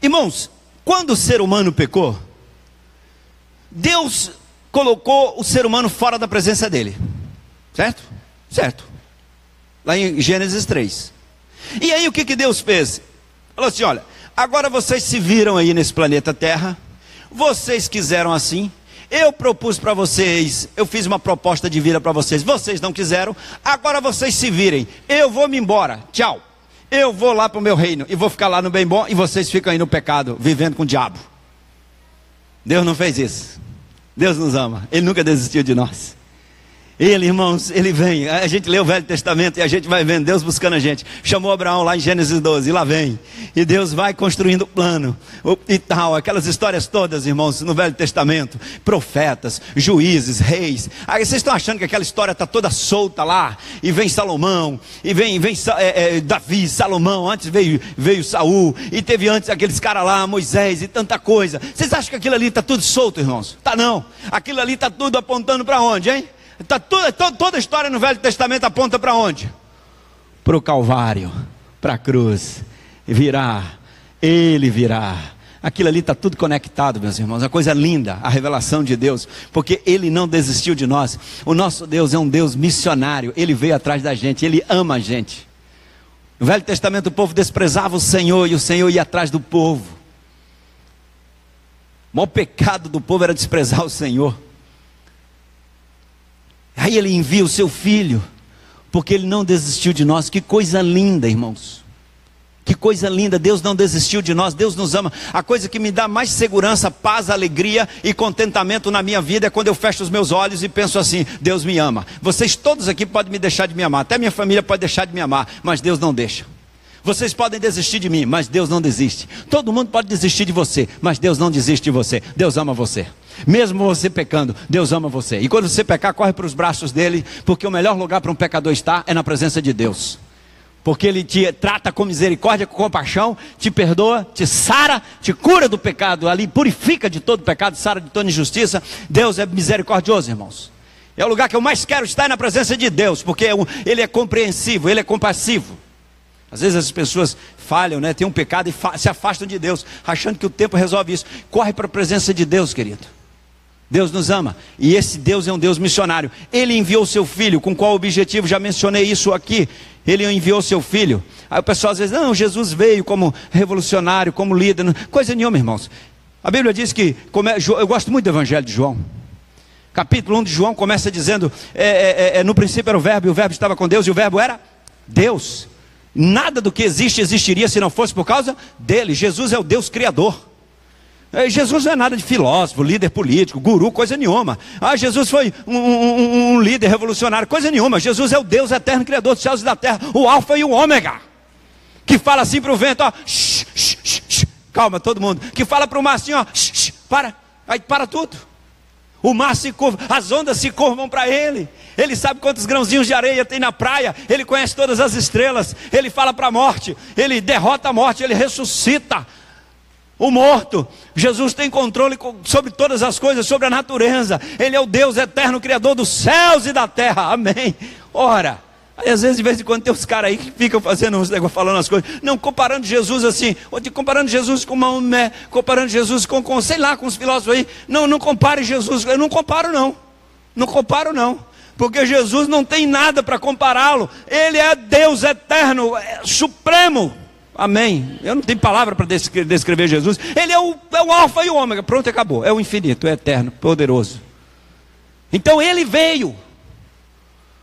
irmãos, quando o ser humano pecou, Deus colocou o ser humano fora da presença dele. Certo? Certo. Lá em Gênesis 3. E aí o que Deus fez? Falou assim, olha, agora vocês se viram aí nesse planeta Terra, vocês quiseram assim, eu propus para vocês, eu fiz uma proposta de vida para vocês, vocês não quiseram, agora vocês se virem, eu vou me embora, tchau, eu vou lá para o meu reino, e vou ficar lá no bem bom, e vocês ficam aí no pecado, vivendo com o diabo. Deus não fez isso. Deus nos ama, Ele nunca desistiu de nós. Ele, irmãos, Ele vem, a gente lê o Velho Testamento e a gente vai vendo Deus buscando a gente. Chamou Abraão lá em Gênesis 12, e lá vem. E Deus vai construindo o plano e tal, aquelas histórias todas, irmãos, no Velho Testamento. Profetas, juízes, reis. Aí vocês estão achando que aquela história está toda solta lá. E vem Salomão, e vem Davi, Salomão, antes veio Saul. E teve antes aqueles caras lá, Moisés e tanta coisa. Vocês acham que aquilo ali está tudo solto, irmãos? Tá não, aquilo ali está tudo apontando para onde, hein? Toda a história no Velho Testamento aponta para onde? Para o Calvário, para a cruz. Ele virá. Aquilo ali está tudo conectado, meus irmãos. Uma coisa linda, a revelação de Deus, porque Ele não desistiu de nós. O nosso Deus é um Deus missionário. Ele veio atrás da gente, Ele ama a gente. No Velho Testamento o povo desprezava o Senhor, e o Senhor ia atrás do povo. O maior pecado do povo era desprezar o Senhor. Aí Ele envia o seu Filho, porque Ele não desistiu de nós. Que coisa linda, irmãos. Que coisa linda, Deus não desistiu de nós, Deus nos ama. A coisa que me dá mais segurança, paz, alegria e contentamento na minha vida é quando eu fecho os meus olhos e penso assim, Deus me ama. Vocês todos aqui podem me deixar de me amar, até minha família pode deixar de me amar, mas Deus não deixa. Vocês podem desistir de mim, mas Deus não desiste. Todo mundo pode desistir de você, mas Deus não desiste de você. Deus ama você. Mesmo você pecando, Deus ama você. E quando você pecar, corre para os braços dele, porque o melhor lugar para um pecador estar é na presença de Deus. Porque Ele te trata com misericórdia, com compaixão, te perdoa, te sara, te cura do pecado, ali purifica de todo pecado, sara de toda injustiça. Deus é misericordioso, irmãos. É o lugar que eu mais quero estar, é na presença de Deus, porque Ele é compreensivo, Ele é compassivo. Às vezes as pessoas falham, né? Tem um pecado e se afastam de Deus, achando que o tempo resolve isso. Corre para a presença de Deus, querido. Deus nos ama, e esse Deus é um Deus missionário. Ele enviou o seu Filho, com qual objetivo? Já mencionei isso aqui. Ele enviou o seu Filho. Aí o pessoal às vezes, não, Jesus veio como revolucionário, como líder. Coisa nenhuma, irmãos. A Bíblia diz que, eu gosto muito do Evangelho de João. Capítulo 1 de João começa dizendo, no princípio era o Verbo, e o Verbo estava com Deus, e o Verbo era Deus. Nada do que existe existiria se não fosse por causa dele. Jesus é o Deus Criador. Jesus não é nada de filósofo, líder político, guru, coisa nenhuma. Jesus foi um líder revolucionário, coisa nenhuma. Jesus é o Deus eterno, Criador dos céus e da terra, o Alfa e o Ômega, que fala assim para o vento, ó, shh, shh, shh, shh, calma todo mundo, que fala para o mar assim, ó, shh, shh, para, aí para tudo. O mar se curva, as ondas se curvam para Ele. Ele sabe quantos grãozinhos de areia tem na praia. Ele conhece todas as estrelas. Ele fala para a morte, Ele derrota a morte, Ele ressuscita o morto. Jesus tem controle sobre todas as coisas, sobre a natureza. Ele é o Deus eterno, Criador dos céus e da terra. Amém. Ora, Aí às vezes, de vez em quando, tem uns caras aí que ficam fazendo uns negócios, falando as coisas. Não, comparando Jesus assim, ou comparando Jesus com Maomé, comparando Jesus com, sei lá, com os filósofos aí. Não compare Jesus, eu não comparo não. Não comparo não. Porque Jesus não tem nada para compará-lo. Ele é Deus eterno, supremo. Amém. Eu não tenho palavra para descrever Jesus. Ele é o alfa e o ômega. Pronto, acabou. É o infinito, é eterno, poderoso. Então ele veio.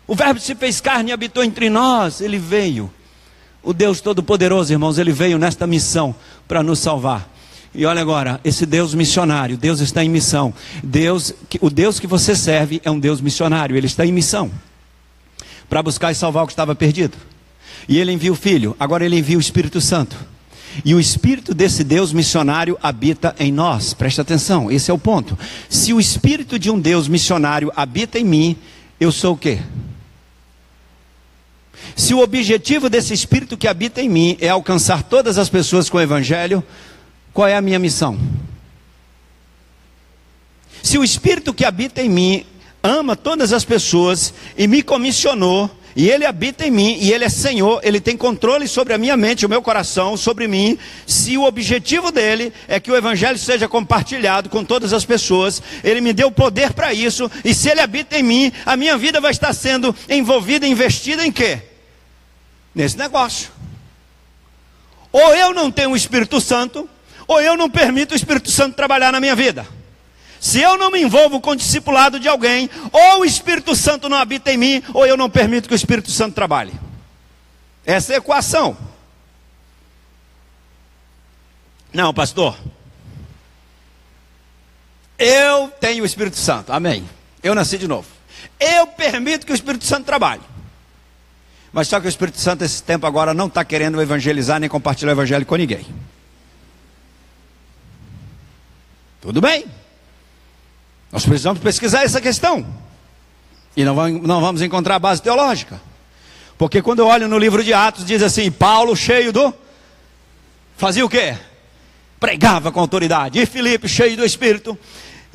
O Verbo se fez carne e habitou entre nós. Ele veio. O Deus Todo-Poderoso, irmãos, ele veio nesta missão para nos salvar. E olha agora, esse Deus missionário, Deus está em missão. O Deus que você serve é um Deus missionário, ele está em missão para buscar e salvar o que estava perdido. E ele envia o Filho, agora ele envia o Espírito Santo. E o Espírito desse Deus missionário habita em nós. Presta atenção, esse é o ponto. Se o Espírito de um Deus missionário habita em mim, eu sou o quê? Se o objetivo desse Espírito que habita em mim é alcançar todas as pessoas com o Evangelho, qual é a minha missão? Se o Espírito que habita em mim ama todas as pessoas e me comissionou, e ele habita em mim, e ele é Senhor, ele tem controle sobre a minha mente, o meu coração, sobre mim. Se o objetivo dele é que o Evangelho seja compartilhado com todas as pessoas, ele me deu poder para isso, e se ele habita em mim, a minha vida vai estar sendo envolvida, investida em quê? Nesse negócio. Ou eu não tenho o Espírito Santo, ou eu não permito o Espírito Santo trabalhar na minha vida. Se eu não me envolvo com o discipulado de alguém, ou o Espírito Santo não habita em mim, ou eu não permito que o Espírito Santo trabalhe. Essa é a equação. Não, pastor, eu tenho o Espírito Santo, amém. Eu nasci de novo. Eu permito que o Espírito Santo trabalhe. Mas só que o Espírito Santo, esse tempo agora, não está querendo evangelizar, nem compartilhar o Evangelho com ninguém. Tudo bem. Nós precisamos pesquisar essa questão. E não vamos encontrar base teológica. Porque quando eu olho no livro de Atos, diz assim, Paulo cheio fazia o quê? Pregava com autoridade. E Filipe cheio do Espírito.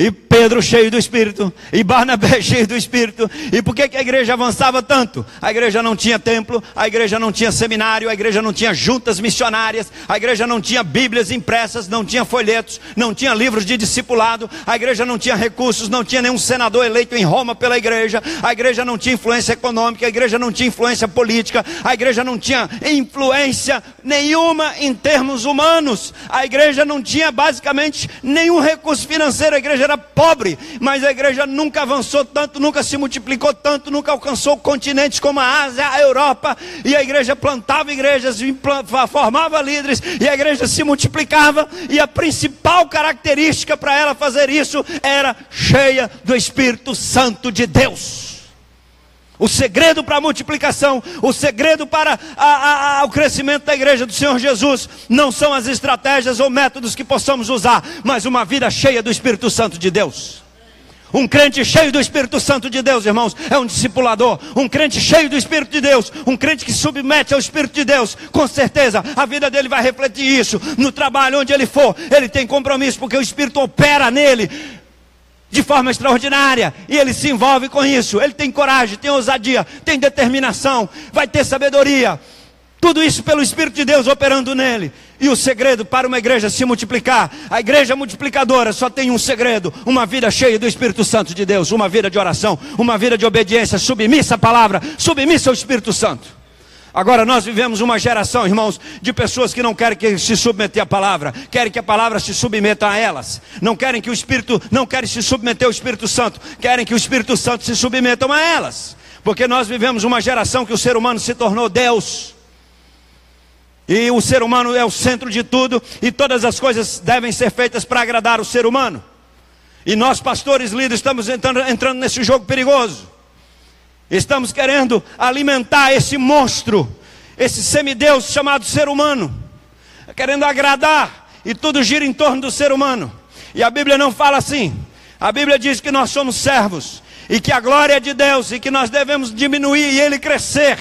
E Pedro cheio do Espírito, e Barnabé cheio do Espírito. E por que a igreja avançava tanto? A igreja não tinha templo, a igreja não tinha seminário, a igreja não tinha juntas missionárias, a igreja não tinha bíblias impressas, não tinha folhetos, não tinha livros de discipulado, a igreja não tinha recursos, não tinha nenhum senador eleito em Roma pela igreja, a igreja não tinha influência econômica, a igreja não tinha influência política, a igreja não tinha influência nenhuma em termos humanos, a igreja não tinha basicamente nenhum recurso financeiro, a igreja era pobre, mas a igreja nunca avançou tanto, nunca se multiplicou tanto, nunca alcançou continentes como a Ásia, a Europa, e a igreja plantava igrejas, formava líderes, e a igreja se multiplicava, e a principal característica para ela fazer isso era cheia do Espírito Santo de Deus. O segredo para a multiplicação, o segredo para o crescimento da igreja do Senhor Jesus, não são as estratégias ou métodos que possamos usar, mas uma vida cheia do Espírito Santo de Deus. Um crente cheio do Espírito Santo de Deus, irmãos, é um discipulador. Um crente cheio do Espírito de Deus, um crente que submete ao Espírito de Deus, com certeza a vida dele vai refletir isso. No trabalho, onde ele for, ele tem compromisso, porque o Espírito opera nele de forma extraordinária, e ele se envolve com isso. Ele tem coragem, tem ousadia, tem determinação, vai ter sabedoria. Tudo isso pelo Espírito de Deus operando nele. E o segredo para uma igreja se multiplicar, a igreja multiplicadora só tem um segredo: uma vida cheia do Espírito Santo de Deus, uma vida de oração, uma vida de obediência, submissa à palavra, submissa ao Espírito Santo. Agora nós vivemos uma geração, irmãos, de pessoas que não querem que se submeter à palavra, querem que a palavra se submeta a elas, não querem que o Espírito, não querem se submeter ao Espírito Santo, querem que o Espírito Santo se submetam a elas, porque nós vivemos uma geração que o ser humano se tornou Deus, e o ser humano é o centro de tudo, e todas as coisas devem ser feitas para agradar o ser humano, e nós pastores, líderes, estamos entrando nesse jogo perigoso. Estamos querendo alimentar esse monstro, esse semideus chamado ser humano, querendo agradar, e tudo gira em torno do ser humano. E a Bíblia não fala assim. A Bíblia diz que nós somos servos, e que a glória é de Deus, e que nós devemos diminuir e ele crescer.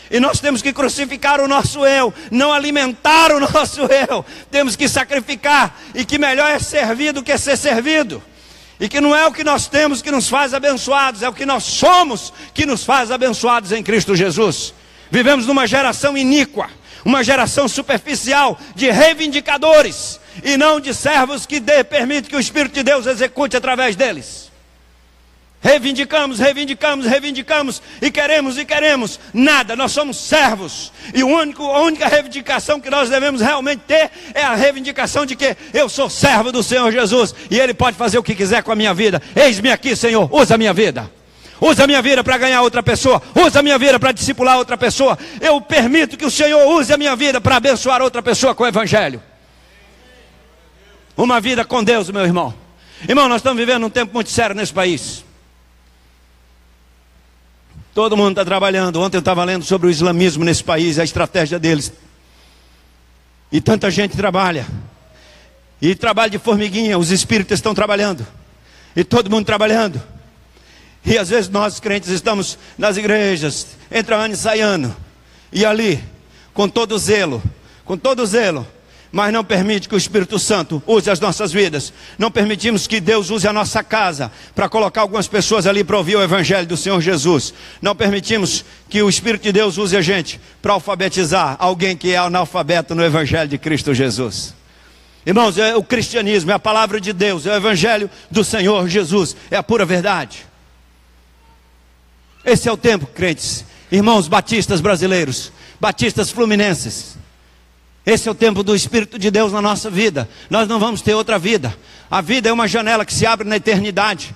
E nós temos que crucificar o nosso eu, não alimentar o nosso eu. Temos que sacrificar, e que melhor é servir do que ser servido. E que não é o que nós temos que nos faz abençoados, é o que nós somos que nos faz abençoados em Cristo Jesus. Vivemos numa geração iníqua, uma geração superficial de reivindicadores, e não de servos que permitem que o Espírito de Deus execute através deles. Reivindicamos, e queremos, nada, nós somos servos, e a única reivindicação que nós devemos realmente ter, é a reivindicação de que eu sou servo do Senhor Jesus, e Ele pode fazer o que quiser com a minha vida. Eis-me aqui, Senhor, usa a minha vida. Usa a minha vida para ganhar outra pessoa, usa a minha vida para discipular outra pessoa. Eu permito que o Senhor use a minha vida para abençoar outra pessoa com o Evangelho. Uma vida com Deus, meu irmão. Irmão, nós estamos vivendo um tempo muito sério nesse país. Todo mundo está trabalhando. Ontem eu estava lendo sobre o islamismo nesse país, a estratégia deles. E tanta gente trabalha. E trabalho de formiguinha, os espíritos estão trabalhando. E todo mundo trabalhando. E às vezes nós crentes estamos nas igrejas, entra ano e sai ano. E ali, com todo zelo, mas não permite que o Espírito Santo use as nossas vidas. Não permitimos que Deus use a nossa casa para colocar algumas pessoas ali para ouvir o Evangelho do Senhor Jesus. Não permitimos que o Espírito de Deus use a gente para alfabetizar alguém que é analfabeto no Evangelho de Cristo Jesus. Irmãos, o cristianismo é a palavra de Deus, é o Evangelho do Senhor Jesus, é a pura verdade. Esse é o tempo, crentes, irmãos batistas brasileiros, batistas fluminenses. Esse é o tempo do Espírito de Deus na nossa vida. Nós não vamos ter outra vida. A vida é uma janela que se abre na eternidade.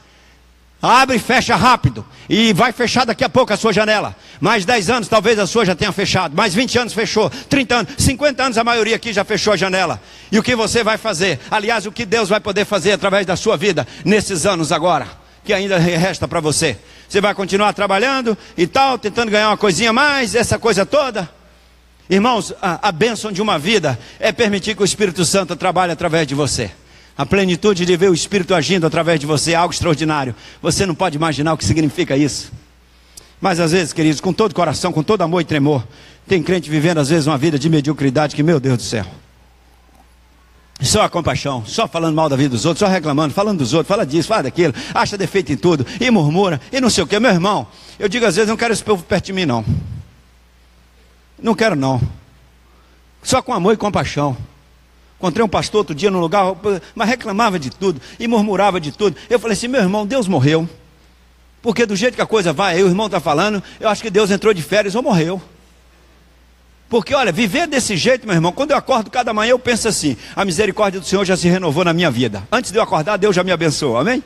Abre e fecha rápido. E vai fechar daqui a pouco a sua janela. Mais 10 anos talvez a sua já tenha fechado. Mais 20 anos fechou. 30 anos, 50 anos a maioria aqui já fechou a janela. E o que você vai fazer? Aliás, o que Deus vai poder fazer através da sua vida nesses anos agora, que ainda resta para você? Você vai continuar trabalhando e tal, tentando ganhar uma coisinha a mais, essa coisa toda? Irmãos, a bênção de uma vida é permitir que o Espírito Santo trabalhe através de você. A plenitude de ver o Espírito agindo através de você é algo extraordinário. Você não pode imaginar o que significa isso. Mas às vezes, queridos, com todo coração, com todo amor e tremor, tem crente vivendo às vezes uma vida de mediocridade que, meu Deus do céu, só a compaixão, só falando mal da vida dos outros, só reclamando, falando dos outros, fala disso, fala daquilo, acha defeito em tudo, e murmura, e não sei o que. Meu irmão, eu digo às vezes, não quero esse povo perto de mim não. Não quero não. Só com amor e compaixão. Encontrei um pastor outro dia no lugar, mas reclamava de tudo, e murmurava de tudo. Eu falei assim, meu irmão, Deus morreu. Porque do jeito que a coisa vai, aí o irmão está falando, eu acho que Deus entrou de férias ou morreu. Porque olha, viver desse jeito, meu irmão, quando eu acordo cada manhã eu penso assim, a misericórdia do Senhor já se renovou na minha vida. Antes de eu acordar, Deus já me abençoou, amém?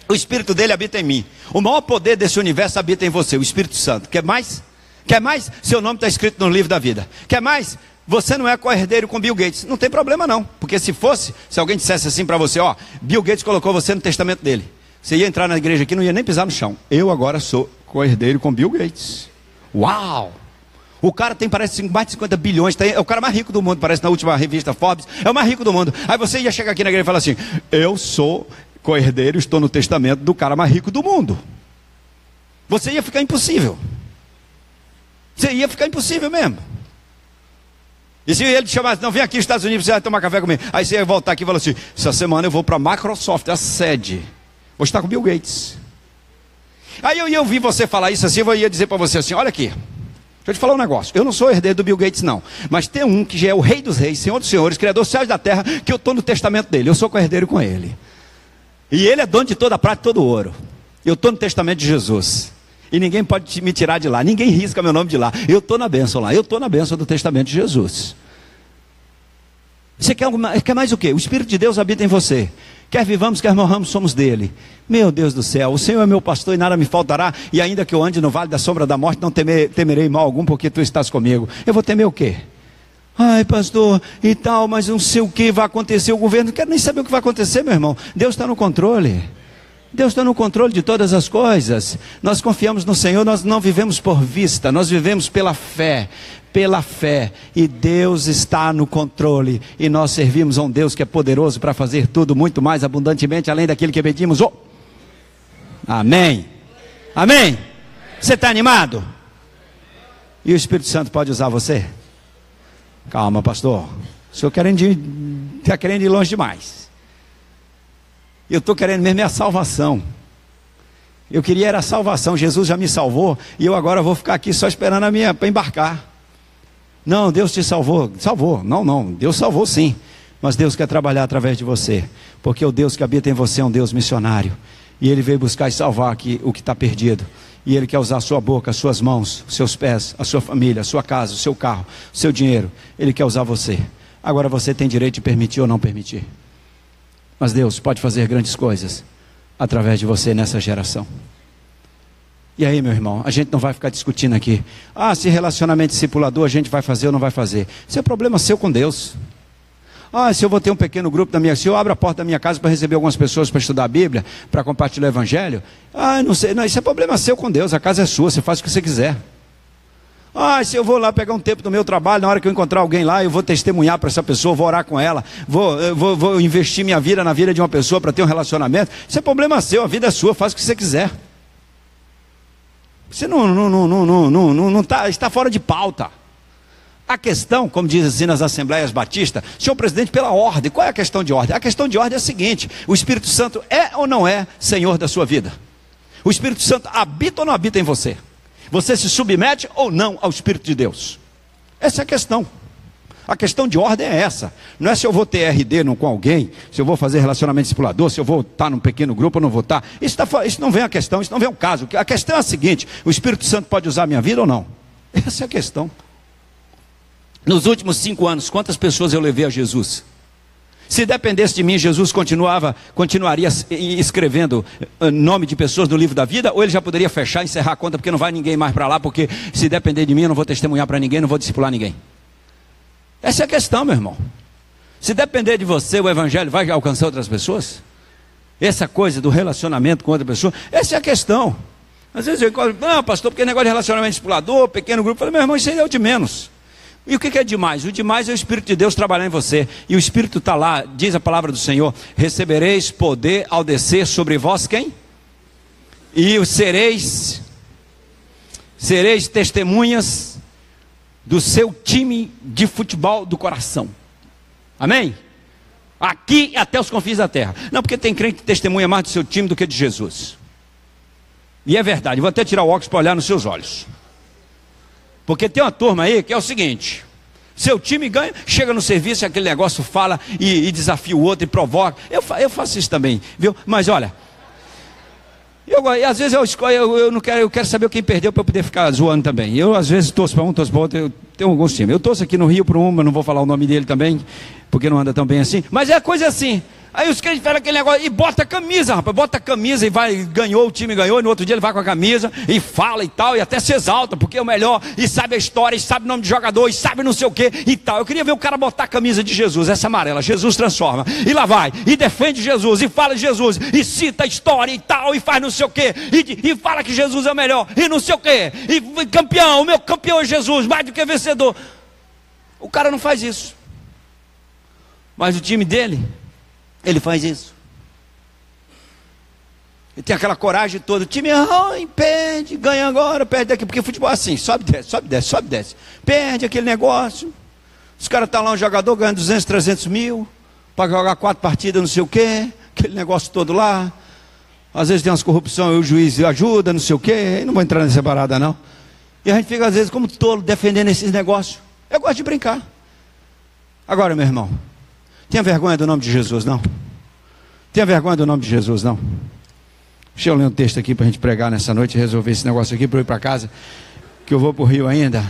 O Espírito dele habita em mim. O maior poder desse universo habita em você, o Espírito Santo. Quer mais? Quer mais? Seu nome está escrito no livro da vida. Quer mais? Você não é co-herdeiro com Bill Gates. Não tem problema não. Porque se fosse, se alguém dissesse assim para você, ó, Bill Gates colocou você no testamento dele. Você ia entrar na igreja aqui, não ia nem pisar no chão. Eu agora sou co-herdeiro com Bill Gates. Uau! O cara tem, parece, mais de 50 bilhões. É o cara mais rico do mundo, parece na última revista Forbes. É o mais rico do mundo. Aí você ia chegar aqui na igreja e falar assim, eu sou co-herdeiro, estou no testamento do cara mais rico do mundo. Você ia ficar impossível. Você ia ficar impossível mesmo. E se ele te chamasse, não, vem aqui nos Estados Unidos, você vai tomar café comigo. Aí você ia voltar aqui e falar assim, essa semana eu vou para a Microsoft, a sede. Vou estar com Bill Gates. Aí eu ia ouvir você falar isso assim, eu ia dizer para você assim, olha aqui, deixa eu te falar um negócio. Eu não sou herdeiro do Bill Gates não. Mas tem um que já é o rei dos reis, senhor dos senhores, criador dos céus e da terra, que eu estou no testamento dele. Eu sou co-herdeiro com ele. E ele é dono de toda a prata e todo o ouro. Eu estou no testamento de Jesus. E ninguém pode me tirar de lá. Ninguém risca meu nome de lá. Eu estou na bênção lá. Eu estou na bênção do testamento de Jesus. Você quer mais o quê? O Espírito de Deus habita em você. Quer vivamos, quer morramos, somos dele. Meu Deus do céu, o Senhor é meu pastor e nada me faltará. E ainda que eu ande no vale da sombra da morte, não temerei mal algum, porque tu estás comigo. Eu vou temer o quê? Ai, pastor, e tal, mas não sei o que vai acontecer. O governo não quer nem saber o que vai acontecer, meu irmão. Deus está no controle. Deus está no controle de todas as coisas. Nós confiamos no Senhor, nós não vivemos por vista, nós vivemos pela fé. Pela fé, e Deus está no controle, e nós servimos a um Deus que é poderoso para fazer tudo muito mais abundantemente, além daquilo que pedimos. Oh! Amém, amém, você está animado? E o Espírito Santo pode usar você? Calma, pastor, o senhor está querendo ir longe demais. Eu estou querendo mesmo é a salvação. Eu queria era a salvação. Jesus já me salvou e eu agora vou ficar aqui só esperando a minha para embarcar. Não, Deus te salvou. Salvou. Não, Deus salvou sim. Mas Deus quer trabalhar através de você, porque o Deus que habita em você é um Deus missionário. E Ele veio buscar e salvar aqui o que está perdido. E Ele quer usar a sua boca, as suas mãos, os seus pés, a sua família, a sua casa, o seu carro, o seu dinheiro. Ele quer usar você. Agora você tem direito de permitir ou não permitir. Mas Deus pode fazer grandes coisas através de você nessa geração. E aí, meu irmão, a gente não vai ficar discutindo aqui. Se relacionamento discipulador a gente vai fazer ou não vai fazer. Isso é problema seu com Deus. Se eu vou ter um pequeno grupo se eu abro a porta da minha casa para receber algumas pessoas para estudar a Bíblia, para compartilhar o Evangelho, não sei, não, isso é problema seu com Deus, a casa é sua, você faz o que você quiser. Se eu vou lá pegar um tempo do meu trabalho, na hora que eu encontrar alguém lá, eu vou testemunhar para essa pessoa, vou orar com ela, vou investir minha vida na vida de uma pessoa para ter um relacionamento, isso é problema seu, a vida é sua, faz o que você quiser. Você não está fora de pauta. A questão, como diz assim nas Assembleias Batistas, senhor presidente, pela ordem, qual é a questão de ordem? A questão de ordem é a seguinte: o Espírito Santo é ou não é Senhor da sua vida? O Espírito Santo habita ou não habita em você? Você se submete ou não ao Espírito de Deus? Essa é a questão. A questão de ordem é essa. Não é se eu vou ter RD com alguém, se eu vou fazer relacionamento discipulador, se eu vou estar num pequeno grupo ou não vou estar. Isso não vem a questão, isso não vem o caso. A questão é a seguinte: o Espírito Santo pode usar a minha vida ou não? Essa é a questão. Nos últimos 5 anos, quantas pessoas eu levei a Jesus? Se dependesse de mim, Jesus continuaria escrevendo nome de pessoas no livro da vida, ou ele já poderia fechar, encerrar a conta, porque não vai ninguém mais para lá, porque se depender de mim, eu não vou testemunhar para ninguém, não vou discipular ninguém. Essa é a questão, meu irmão. Se depender de você, o Evangelho vai alcançar outras pessoas? Essa coisa do relacionamento com outra pessoa, essa é a questão. Às vezes eu encontro, não, pastor, porque negócio de relacionamento discipulador, pequeno grupo, eu falei, meu irmão, isso aí é o de menos. E o que é demais? O demais é o Espírito de Deus trabalhar em você. E o Espírito está lá, diz a palavra do Senhor: recebereis poder ao descer sobre vós quem? E sereis testemunhas do seu time de futebol do coração. Amém? Aqui até os confins da terra. Não, porque tem crente que testemunha mais do seu time do que de Jesus. E é verdade, vou até tirar o óculos para olhar nos seus olhos. Porque tem uma turma aí que é o seguinte: seu time ganha, chega no serviço e aquele negócio fala e desafia o outro e provoca. Eu faço isso também, viu? Mas olha, às vezes eu quero saber quem perdeu para eu poder ficar zoando também. Eu às vezes torço para um, torço para outro. Eu tenho alguns times. Eu torço aqui no Rio para um, mas não vou falar o nome dele também, porque não anda tão bem assim. Mas é coisa assim. Aí os crentes fazem aquele negócio e bota a camisa, rapaz, bota a camisa e vai, ganhou, o time ganhou, e no outro dia ele vai com a camisa e fala e tal, e até se exalta, porque é o melhor, e sabe a história, e sabe o nome de jogador, e sabe não sei o que e tal. Eu queria ver o cara botar a camisa de Jesus, essa amarela, Jesus transforma, e lá vai, e defende Jesus, e fala de Jesus, e cita a história e tal, e faz não sei o que, e fala que Jesus é o melhor, e não sei o que, e campeão, o meu campeão é Jesus, mais do que vencedor. O cara não faz isso, mas o time dele, ele faz isso. Ele tem aquela coragem toda. O time perde, ganha agora, perde daqui. Porque futebol é assim, sobe, desce, sobe, desce, sobe, desce. Perde aquele negócio. Os caras estão lá, um jogador ganhando 200, 300 mil para jogar 4 partidas, não sei o quê. Aquele negócio todo lá. Às vezes tem umas corrupções e o juiz ajuda, não sei o quê. Não vou entrar nessa parada não. E a gente fica às vezes como tolo defendendo esses negócios. Eu gosto de brincar. Agora, meu irmão, tenha vergonha do nome de Jesus, não? Tenha vergonha do nome de Jesus, não? Deixa eu ler um texto aqui para a gente pregar nessa noite e resolver esse negócio aqui para eu ir para casa, que eu vou para o Rio ainda.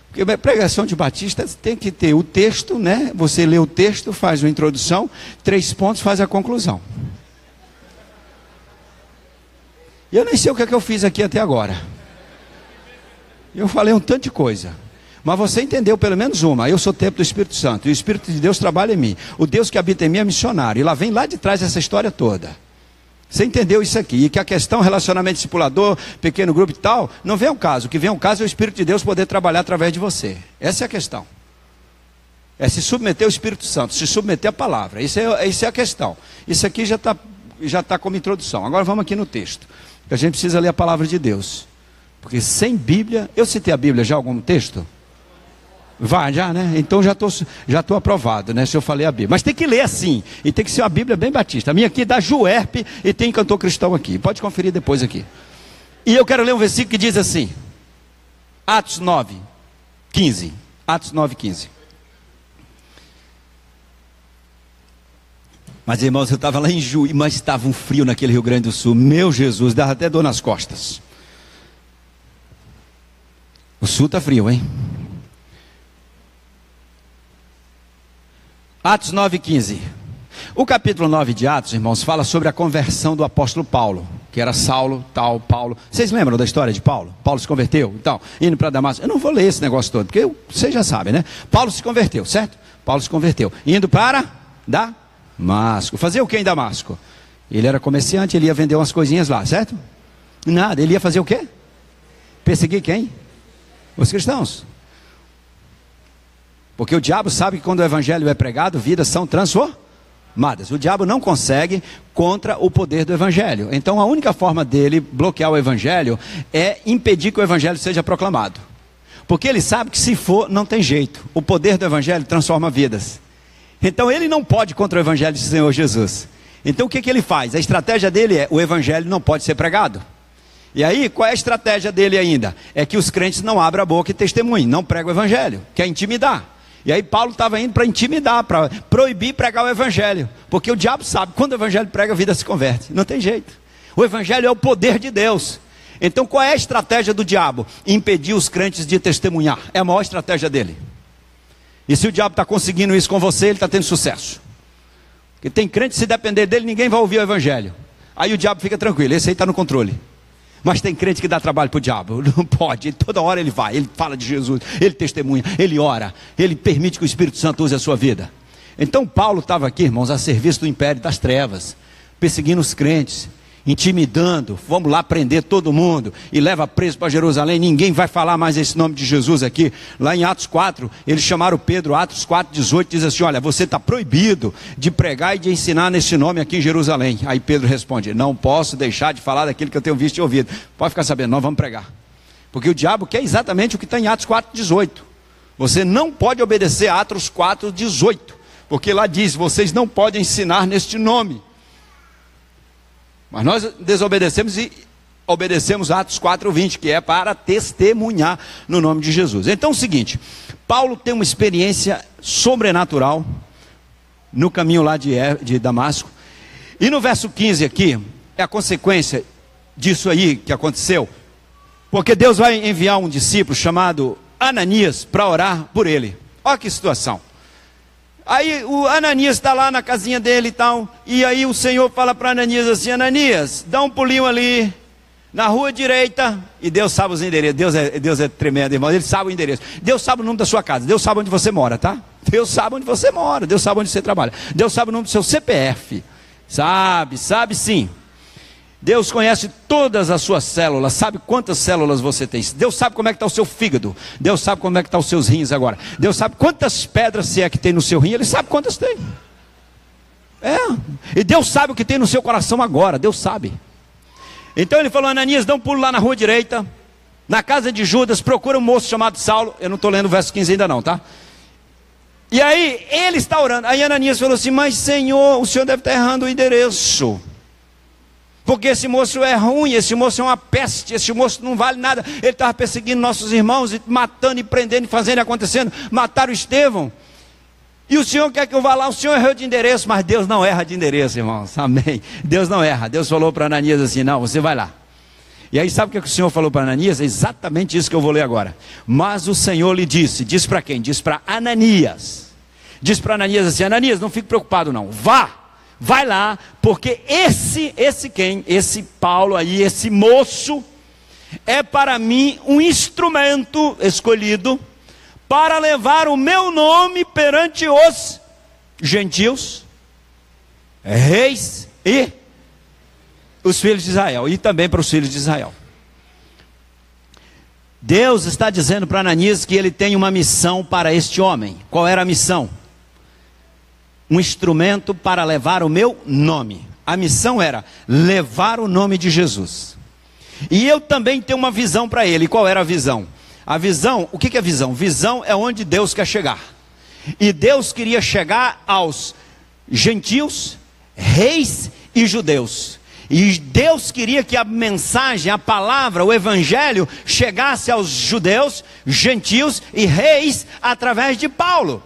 Porque a pregação de batista tem que ter o texto, né? Você lê o texto, faz uma introdução, 3 pontos, faz a conclusão. E eu nem sei o que é que eu fiz aqui até agora. Eu falei um tanto de coisa. Mas você entendeu pelo menos uma: eu sou templo do Espírito Santo, e o Espírito de Deus trabalha em mim. O Deus que habita em mim é missionário. E lá vem lá de trás essa história toda. Você entendeu isso aqui? E que a questão relacionamento discipulador, pequeno grupo e tal, não vem ao caso. O que vem ao caso é o Espírito de Deus poder trabalhar através de você. Essa é a questão. É se submeter ao Espírito Santo, se submeter à palavra. Isso é a questão. Isso aqui já tá como introdução. Agora vamos aqui no texto. A gente precisa ler a palavra de Deus. Porque sem Bíblia... Eu citei a Bíblia já em algum texto? Vai, já, né? Então já tô aprovado, né? Se eu falei a Bíblia. Mas tem que ler assim. E tem que ser uma Bíblia bem batista. A minha aqui é da Juerp e tem cantor cristão aqui. Pode conferir depois aqui. E eu quero ler um versículo que diz assim. Atos 9, 15. Atos 9, 15. Mas, irmãos, eu estava lá em Juí, mas estava um frio naquele Rio Grande do Sul. Meu Jesus, dava até dor nas costas. O sul está frio, hein? Atos 9,15. O capítulo 9 de Atos, irmãos, fala sobre a conversão do apóstolo Paulo, que era Saulo, tal, Paulo. Vocês lembram da história de Paulo? Paulo se converteu, então, indo para Damasco. Eu não vou ler esse negócio todo, porque vocês já sabem, né? Paulo se converteu, certo? Paulo se converteu, indo para Damasco. Fazer o que em Damasco? Ele era comerciante, ele ia vender umas coisinhas lá, certo? Nada, ele ia fazer o quê? Perseguir quem? Os cristãos. Porque o diabo sabe que quando o evangelho é pregado, vidas são transformadas. O diabo não consegue contra o poder do evangelho. Então a única forma dele bloquear o evangelho é impedir que o evangelho seja proclamado. Porque ele sabe que se for, não tem jeito. O poder do evangelho transforma vidas. Então ele não pode contra o evangelho do Senhor Jesus. Então o que ele faz? A estratégia dele é: o evangelho não pode ser pregado. E aí, qual é a estratégia dele ainda? É que os crentes não abram a boca e testemunhem, não pregam o evangelho, quer intimidar. E aí Paulo estava indo para intimidar, para proibir pregar o evangelho. Porque o diabo sabe, quando o evangelho prega, a vida se converte. Não tem jeito. O evangelho é o poder de Deus. Então qual é a estratégia do diabo? Impedir os crentes de testemunhar. É a maior estratégia dele. E se o diabo está conseguindo isso com você, ele está tendo sucesso. Porque tem crente, se depender dele, ninguém vai ouvir o evangelho. Aí o diabo fica tranquilo, esse aí está no controle. Mas tem crente que dá trabalho para o diabo. Não pode, toda hora ele vai, ele fala de Jesus, ele testemunha, ele ora, ele permite que o Espírito Santo use a sua vida. Então Paulo estava aqui, irmãos, a serviço do império das trevas, perseguindo os crentes, intimidando. Vamos lá prender todo mundo e leva preso para Jerusalém. Ninguém vai falar mais esse nome de Jesus aqui. Lá em Atos 4, eles chamaram Pedro. Atos 4:18 diz assim: olha, você está proibido de pregar e de ensinar nesse nome aqui em Jerusalém. Aí Pedro responde: não posso deixar de falar daquilo que eu tenho visto e ouvido. Pode ficar sabendo, nós vamos pregar. Porque o diabo quer exatamente o que está em Atos 4:18. Você não pode obedecer a Atos 4:18, porque lá diz: vocês não podem ensinar neste nome. Mas nós desobedecemos e obedecemos Atos 4:20, que é para testemunhar no nome de Jesus. Então é o seguinte, Paulo tem uma experiência sobrenatural no caminho lá de Damasco. E no verso 15 aqui, é a consequência disso aí que aconteceu. Porque Deus vai enviar um discípulo chamado Ananias para orar por ele. Olha que situação. Aí o Ananias está lá na casinha dele e tal, e aí o Senhor fala para Ananias assim: Ananias, dá um pulinho ali, na rua direita, e Deus sabe os endereços. Deus é tremendo, irmão, Ele sabe o endereço. Deus sabe o nome da sua casa, Deus sabe onde você mora, tá? Deus sabe onde você mora, Deus sabe onde você trabalha, Deus sabe o nome do seu CPF, sabe sim. Deus conhece todas as suas células, sabe quantas células você tem. Deus sabe como é que está o seu fígado. Deus sabe como é que estão os seus rins agora. Deus sabe quantas pedras se é que tem no seu rim. Ele sabe quantas tem. E Deus sabe o que tem no seu coração agora. Deus sabe. Então ele falou: Ananias, dá um pulo lá na rua direita, na casa de Judas, procura um moço chamado Saulo. Eu não estou lendo o verso 15 ainda não, tá? E aí ele está orando. Aí Ananias falou assim: mas Senhor, o Senhor deve estar errando o endereço. Porque esse moço é ruim, esse moço é uma peste, esse moço não vale nada. Ele estava perseguindo nossos irmãos, e matando, e prendendo, e fazendo e acontecendo. Mataram Estevão. E o Senhor quer que eu vá lá? O Senhor errou de endereço, mas Deus não erra de endereço, irmãos. Amém. Deus não erra. Deus falou para Ananias assim: não, você vai lá. E aí sabe o que o Senhor falou para Ananias? É exatamente isso que eu vou ler agora. Mas o Senhor lhe disse, diz para quem? Diz para Ananias. Diz para Ananias assim: Ananias, não fique preocupado não, vai lá, porque esse Paulo aí, esse moço, é para mim um instrumento escolhido para levar o meu nome perante os gentios, reis e os filhos de Israel, e também para os filhos de Israel. Deus está dizendo para Ananias que ele tem uma missão para este homem. Qual era a missão? Um instrumento para levar o meu nome. A missão era levar o nome de Jesus. E eu também tenho uma visão para ele. Qual era a visão? A visão, o que é visão? Visão é onde Deus quer chegar. E Deus queria chegar aos gentios, reis e judeus. E Deus queria que a mensagem, a palavra, o evangelho chegasse aos judeus, gentios e reis através de Paulo.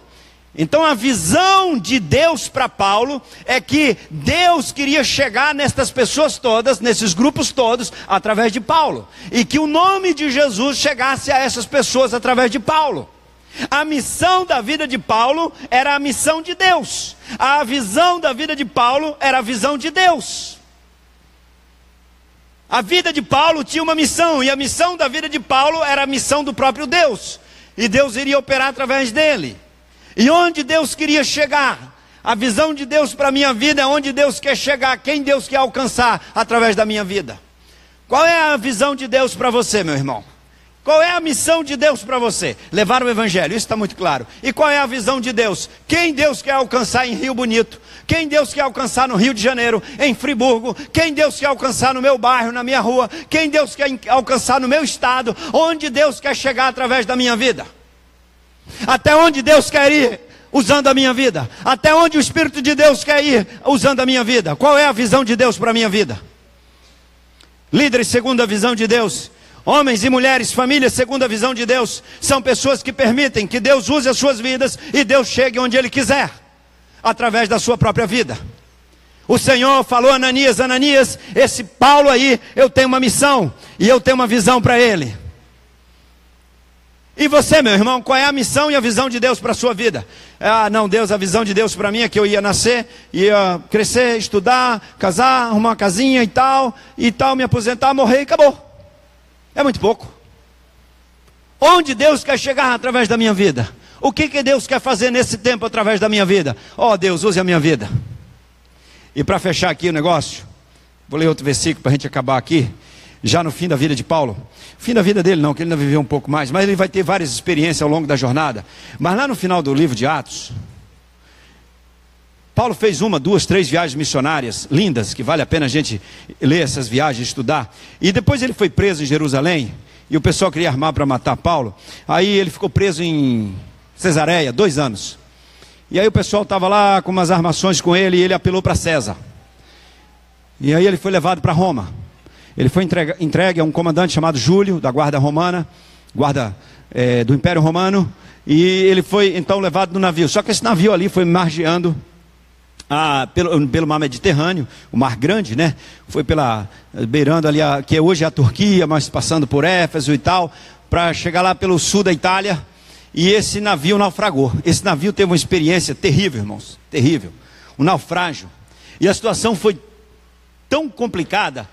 Então a visão de Deus para Paulo é que Deus queria chegar nestas pessoas todas, nesses grupos todos, através de Paulo. E que o nome de Jesus chegasse a essas pessoas através de Paulo. A missão da vida de Paulo era a missão de Deus. A visão da vida de Paulo era a visão de Deus. A vida de Paulo tinha uma missão, e a missão da vida de Paulo era a missão do próprio Deus. E Deus iria operar através dele. E onde Deus queria chegar? A visão de Deus para a minha vida é onde Deus quer chegar, quem Deus quer alcançar através da minha vida. Qual é a visão de Deus para você, meu irmão? Qual é a missão de Deus para você? Levar o evangelho, isso está muito claro. E qual é a visão de Deus? Quem Deus quer alcançar em Rio Bonito? Quem Deus quer alcançar no Rio de Janeiro, em Friburgo? Quem Deus quer alcançar no meu bairro, na minha rua? Quem Deus quer alcançar no meu estado? Onde Deus quer chegar através da minha vida? Até onde Deus quer ir usando a minha vida? Até onde o Espírito de Deus quer ir usando a minha vida? Qual é a visão de Deus para a minha vida? Líderes segundo a visão de Deus, homens e mulheres, famílias segundo a visão de Deus, são pessoas que permitem que Deus use as suas vidas e Deus chegue onde Ele quiser, através da sua própria vida. O Senhor falou a Ananias: Ananias, esse Paulo aí, eu tenho uma missão e eu tenho uma visão para ele. E você, meu irmão, qual é a missão e a visão de Deus para a sua vida? Ah, não, Deus, a visão de Deus para mim é que eu ia nascer, ia crescer, estudar, casar, arrumar uma casinha e tal, me aposentar, morrer e acabou. É muito pouco. Onde Deus quer chegar através da minha vida? O que Deus quer fazer nesse tempo através da minha vida? Oh, Deus, use a minha vida. E para fechar aqui o negócio, vou ler outro versículo para a gente acabar aqui. Já no fim da vida de Paulo, fim da vida dele não, que ele ainda viveu um pouco mais, mas ele vai ter várias experiências ao longo da jornada. Mas lá no final do livro de Atos, Paulo fez 1, 2, 3 viagens missionárias lindas, que vale a pena a gente ler essas viagens, estudar. E depois ele foi preso em Jerusalém, e o pessoal queria armar para matar Paulo. Aí ele ficou preso em Cesareia, 2 anos. E aí o pessoal estava lá com umas armações com ele, e ele apelou para César. E aí ele foi levado para Roma. Ele foi entregue a um comandante chamado Júlio, da guarda romana, guarda do Império Romano, e ele foi então levado no navio. Só que esse navio ali foi margeando pelo mar Mediterrâneo, o mar grande, né? Foi beirando ali, que hoje é a Turquia, mas passando por Éfeso e tal, para chegar lá pelo sul da Itália, e esse navio naufragou. Esse navio teve uma experiência terrível, irmãos, terrível, um naufrágio. E a situação foi tão complicada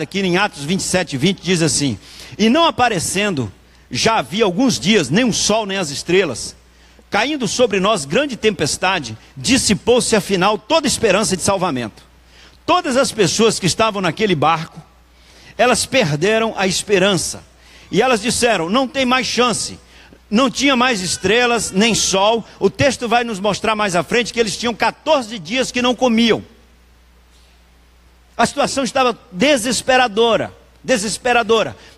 que em Atos 27, 20 diz assim: e não aparecendo, já havia alguns dias, nem o sol nem as estrelas, caindo sobre nós grande tempestade, dissipou-se afinal toda esperança de salvamento. Todas as pessoas que estavam naquele barco, elas perderam a esperança, e elas disseram: não tem mais chance. Não tinha mais estrelas, nem sol. O texto vai nos mostrar mais à frente que eles tinham 14 dias que não comiam. A situação estava desesperadora.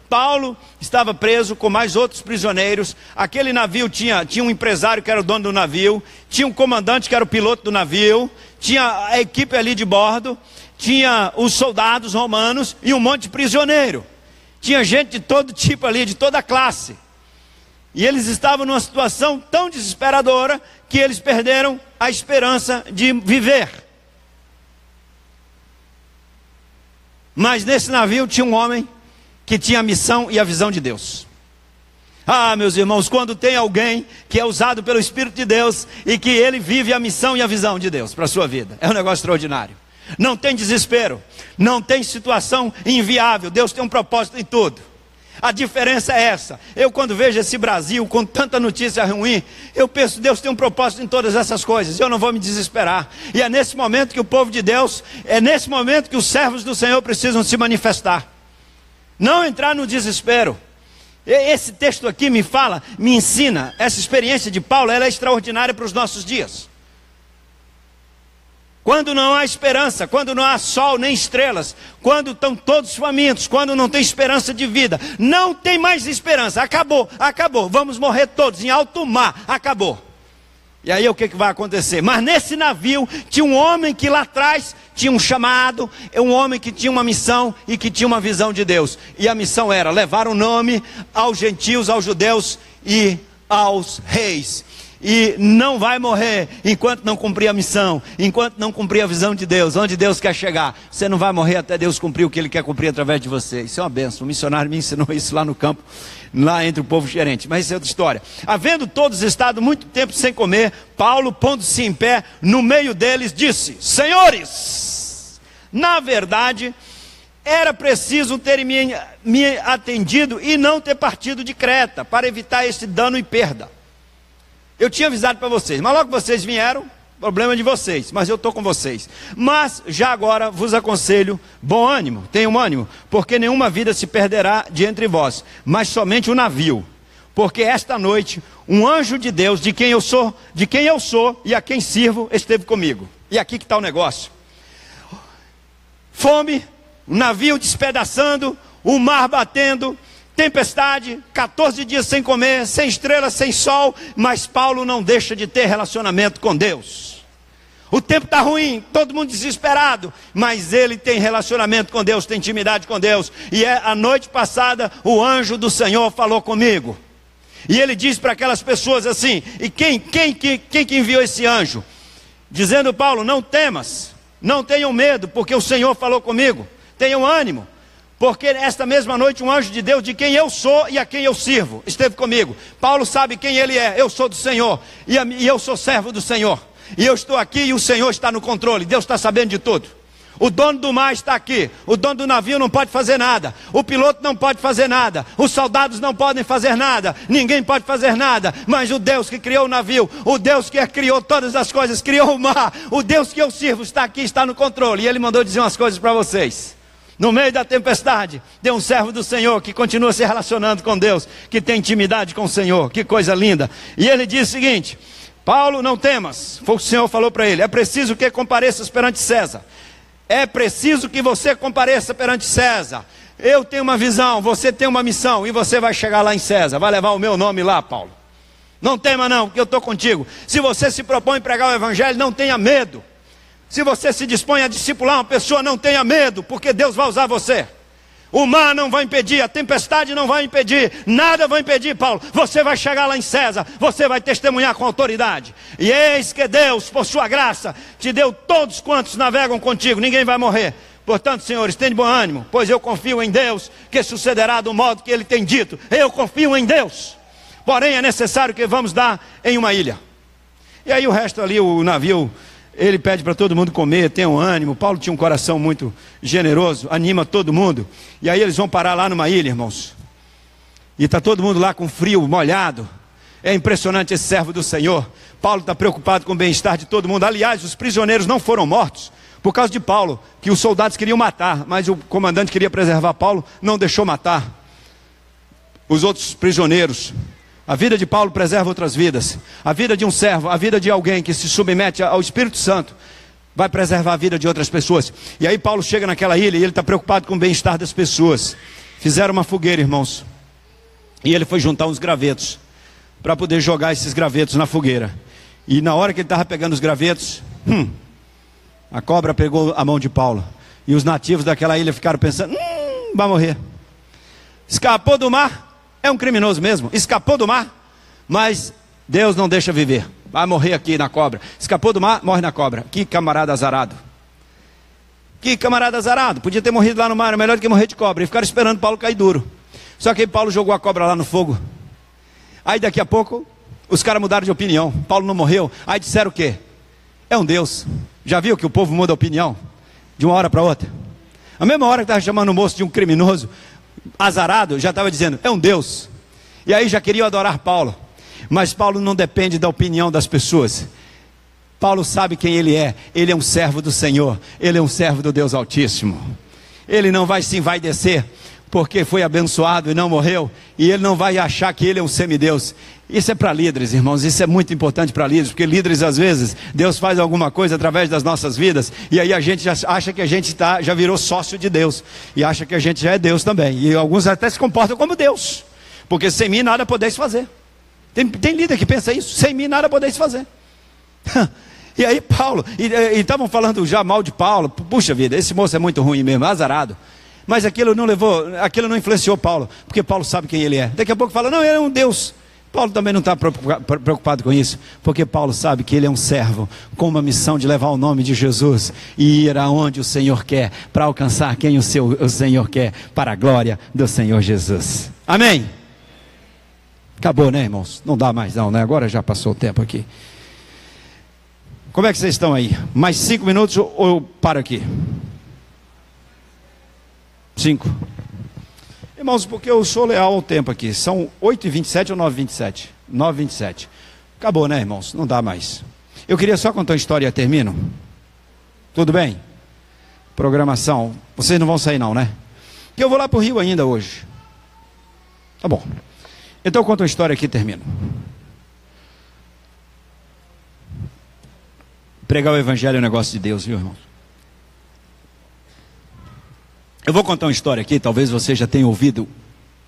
Paulo estava preso com mais outros prisioneiros. Aquele navio tinha um empresário que era o dono do navio, tinha um comandante que era o piloto do navio, tinha a equipe ali de bordo, tinha os soldados romanos e um monte de prisioneiro. Tinha gente de todo tipo ali, de toda classe. E eles estavam numa situação tão desesperadora que eles perderam a esperança de viver. Mas nesse navio tinha um homem que tinha a missão e a visão de Deus. Ah, meus irmãos, quando tem alguém que é usado pelo Espírito de Deus e que ele vive a missão e a visão de Deus para a sua vida, é um negócio extraordinário. Não tem desespero, não tem situação inviável. Deus tem um propósito em tudo. A diferença é essa. Eu, quando vejo esse Brasil com tanta notícia ruim, eu penso: Deus tem um propósito em todas essas coisas. Eu não vou me desesperar. E é nesse momento que o povo de Deus, é nesse momento que os servos do Senhor precisam se manifestar. Não entrar no desespero. Esse texto aqui me ensina, essa experiência de Paulo, ela é extraordinária para os nossos dias. Quando não há esperança, quando não há sol nem estrelas, quando estão todos famintos, quando não tem esperança de vida, não tem mais esperança, acabou, vamos morrer todos em alto mar, acabou. E aí o que vai acontecer? Mas nesse navio tinha um homem que lá atrás tinha um chamado, um homem que tinha uma missão e que tinha uma visão de Deus. E a missão era levar o nome aos gentios, aos judeus e aos reis. E não vai morrer enquanto não cumprir a missão, enquanto não cumprir a visão de Deus, onde Deus quer chegar. Você não vai morrer até Deus cumprir o que Ele quer cumprir através de você. Isso é uma bênção. O missionário me ensinou isso lá no campo, lá entre o povo gerente. Mas isso é outra história. Havendo todos estado muito tempo sem comer, Paulo, pondo-se em pé no meio deles, disse: Senhores, na verdade era preciso ter me atendido e não ter partido de Creta, para evitar esse dano e perda. Eu tinha avisado para vocês, mas logo que vocês vieram, problema de vocês, mas eu estou com vocês. Mas já agora vos aconselho, bom ânimo, tenham ânimo, porque nenhuma vida se perderá de entre vós, mas somente o navio. Porque esta noite um anjo de Deus, de quem eu sou e a quem sirvo, esteve comigo. E aqui que está o negócio. Fome, o navio despedaçando, o mar batendo, tempestade, 14 dias sem comer, sem estrelas, sem sol, mas Paulo não deixa de ter relacionamento com Deus. O tempo está ruim, todo mundo desesperado, mas ele tem relacionamento com Deus, tem intimidade com Deus. E a noite passada o anjo do Senhor falou comigo. E ele diz para aquelas pessoas assim, e quem que enviou esse anjo? Dizendo: Paulo, não temas, não tenham medo, porque o Senhor falou comigo, tenham ânimo. Porque esta mesma noite um anjo de Deus, de quem eu sou e a quem eu sirvo, esteve comigo. Paulo sabe quem ele é, eu sou do Senhor, e eu sou servo do Senhor. E eu estou aqui e o Senhor está no controle, Deus está sabendo de tudo. O dono do mar está aqui, o dono do navio não pode fazer nada, o piloto não pode fazer nada, os soldados não podem fazer nada, ninguém pode fazer nada, mas o Deus que criou o navio, o Deus que criou todas as coisas, criou o mar, o Deus que eu sirvo está aqui, está no controle. E ele mandou dizer umas coisas para vocês. No meio da tempestade, tem um servo do Senhor que continua se relacionando com Deus, que tem intimidade com o Senhor, que coisa linda. E ele diz o seguinte: Paulo, não temas, foi o que o Senhor falou para ele, é preciso que compareças perante César. É preciso que você compareça perante César. Eu tenho uma visão, você tem uma missão, e você vai chegar lá em César, vai levar o meu nome lá, Paulo. Não tema não, porque eu estou contigo. Se você se propõe a pregar o evangelho, não tenha medo. Se você se dispõe a discipular uma pessoa, não tenha medo, porque Deus vai usar você. O mar não vai impedir, a tempestade não vai impedir, nada vai impedir, Paulo. Você vai chegar lá em César, você vai testemunhar com autoridade. E eis que Deus, por sua graça, te deu todos quantos navegam contigo, ninguém vai morrer. Portanto, senhores, tenham bom ânimo, pois eu confio em Deus, que sucederá do modo que Ele tem dito. Eu confio em Deus. Porém, é necessário que vamos dar em uma ilha. E aí o resto ali, o navio, ele pede para todo mundo comer, tenham ânimo. Paulo tinha um coração muito generoso, anima todo mundo. E aí eles vão parar lá numa ilha, irmãos. E está todo mundo lá com frio, molhado. É impressionante esse servo do Senhor. Paulo está preocupado com o bem-estar de todo mundo. Aliás, os prisioneiros não foram mortos por causa de Paulo, que os soldados queriam matar, mas o comandante queria preservar Paulo, não deixou matar os outros prisioneiros. A vida de Paulo preserva outras vidas. A vida de um servo, a vida de alguém que se submete ao Espírito Santo, vai preservar a vida de outras pessoas. E aí Paulo chega naquela ilha e ele está preocupado com o bem-estar das pessoas. Fizeram uma fogueira, irmãos. E ele foi juntar uns gravetos, para poder jogar esses gravetos na fogueira. E na hora que ele estava pegando os gravetos, a cobra pegou a mão de Paulo. E os nativos daquela ilha ficaram pensando: vai morrer. Escapou do mar. É um criminoso mesmo, escapou do mar, mas Deus não deixa viver, vai morrer aqui na cobra. Escapou do mar, morre na cobra. Que camarada azarado. Que camarada azarado, podia ter morrido lá no mar, é melhor do que morrer de cobra. E ficaram esperando Paulo cair duro. Só que aí Paulo jogou a cobra lá no fogo. Aí daqui a pouco, os caras mudaram de opinião. Paulo não morreu, aí disseram o quê? É um Deus. Já viu que o povo muda a opinião? De uma hora para outra. A mesma hora que estava chamando o moço de um criminoso azarado, já estava dizendo, é um Deus. E aí já queriam adorar Paulo. Mas Paulo não depende da opinião das pessoas. Paulo sabe quem ele é um servo do Senhor, ele é um servo do Deus Altíssimo. Ele não vai se envaidecer porque foi abençoado e não morreu, e ele não vai achar que ele é um semideus. Isso é para líderes, irmãos, isso é muito importante para líderes, porque líderes às vezes, Deus faz alguma coisa através das nossas vidas, e aí a gente já acha que a gente já virou sócio de Deus, e acha que a gente já é Deus também, e alguns até se comportam como Deus, porque sem mim nada podeis fazer. Tem líder que pensa isso, sem mim nada podeis fazer. E aí Paulo, e estavam falando já mal de Paulo, puxa vida, esse moço é muito ruim mesmo, azarado. Mas aquilo não influenciou Paulo, porque Paulo sabe quem ele é. Daqui a pouco fala, não, ele é um Deus. Paulo também não está preocupado com isso, porque Paulo sabe que ele é um servo, com uma missão de levar o nome de Jesus, e ir aonde o Senhor quer, para alcançar quem o Senhor quer, para a glória do Senhor Jesus. Amém? Acabou, né, irmãos? Não dá mais não, né? Agora já passou o tempo aqui. Como é que vocês estão aí? Mais 5 minutos ou eu paro aqui? 5. Irmãos, porque eu sou leal ao tempo aqui. São 8h27 ou 9h27? 9h27. Acabou, né, irmãos? Não dá mais. Eu queria só contar uma história e termino. Tudo bem? Programação. Vocês não vão sair não, né? Porque eu vou lá para o Rio ainda hoje. Tá bom. Então eu conto uma história aqui e termino. Pregar o evangelho é um negócio de Deus, viu, irmão? Eu vou contar uma história aqui, talvez você já tenha ouvido.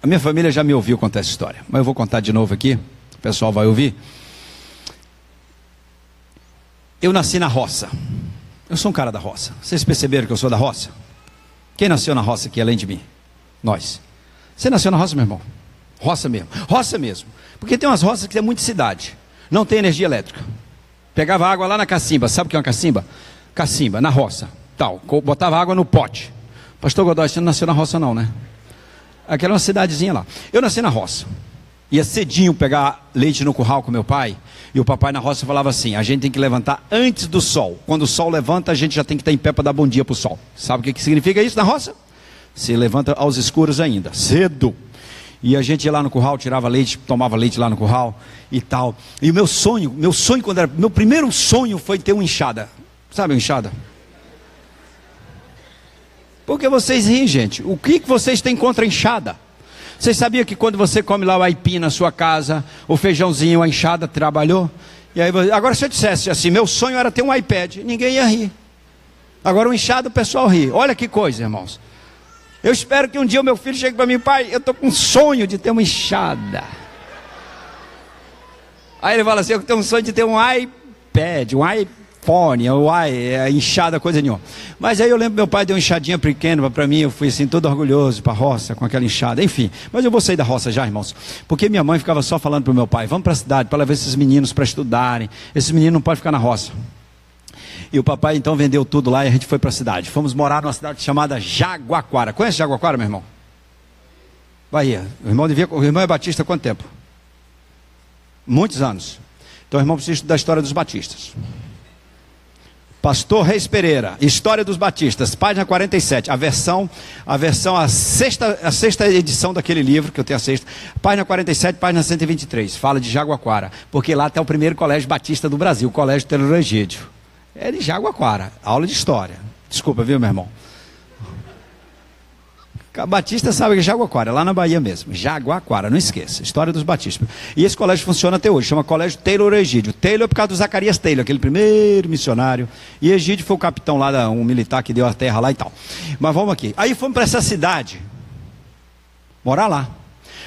A minha família já me ouviu contar essa história, mas eu vou contar de novo aqui, o pessoal vai ouvir. Eu nasci na roça. Eu sou um cara da roça. Vocês perceberam que eu sou da roça? Quem nasceu na roça aqui além de mim? Nós. Você nasceu na roça, meu irmão? Roça mesmo. Roça mesmo. Porque tem umas roças que tem muita cidade. Não tem energia elétrica. Pegava água lá na cacimba. Sabe o que é uma cacimba? Cacimba, na roça. Tal. Botava água no pote. Pastor Godoy, você não nasceu na roça não, né? Aquela é uma cidadezinha lá. Eu nasci na roça. Ia cedinho pegar leite no curral com meu pai. E o papai na roça falava assim, a gente tem que levantar antes do sol. Quando o sol levanta, a gente já tem que estar em pé para dar bom dia para o sol. Sabe o que significa isso na roça? Se levanta aos escuros ainda, cedo. E a gente ia lá no curral, tirava leite, tomava leite lá no curral e tal. E o meu sonho quando era... Meu primeiro sonho foi ter uma enxada. Sabe uma enxada? Porque vocês riem, gente. O que vocês têm contra a enxada? Vocês sabiam que quando você come lá o aipim na sua casa, o feijãozinho, a enxada trabalhou? E aí, agora se eu dissesse assim, meu sonho era ter um iPad, ninguém ia rir. Agora o enxada o pessoal ri. Olha que coisa, irmãos. Eu espero que um dia o meu filho chegue para mim, pai, eu estou com um sonho de ter uma enxada. Aí ele fala assim, eu tenho um sonho de ter um iPad, um iPhone, enxada, coisa nenhuma. Mas aí eu lembro que meu pai deu uma enxadinha pequena para mim, eu fui assim todo orgulhoso para a roça com aquela enxada, enfim. Mas eu vou sair da roça já, irmãos, porque minha mãe ficava só falando para o meu pai, vamos para a cidade para levar esses meninos para estudarem, esses meninos não podem ficar na roça. E o papai então vendeu tudo lá e a gente foi para a cidade. Fomos morar numa cidade chamada Jaguaquara. Conhece Jaguaquara, meu irmão? Bahia. O irmão é batista há quanto tempo? Muitos anos. Então o irmão precisa estudar a história dos batistas. Pastor Reis Pereira, História dos Batistas, página 47, a sexta edição daquele livro, que eu tenho a sexta, página 47, página 123, fala de Jaguaquara, porque lá está o primeiro colégio batista do Brasil, o Colégio Taylor Egídio. É de Jaguaquara, aula de história. Desculpa, viu, meu irmão? Batista sabe que é Jaguaquara, lá na Bahia mesmo. Jaguaquara, não esqueça. História dos Batistas. E esse colégio funciona até hoje, chama Colégio Taylor Egídio. Taylor é por causa do Zacarias Taylor, aquele primeiro missionário. E Egídio foi o capitão lá, um militar que deu a terra lá e tal. Mas vamos aqui. Aí fomos para essa cidade, morar lá.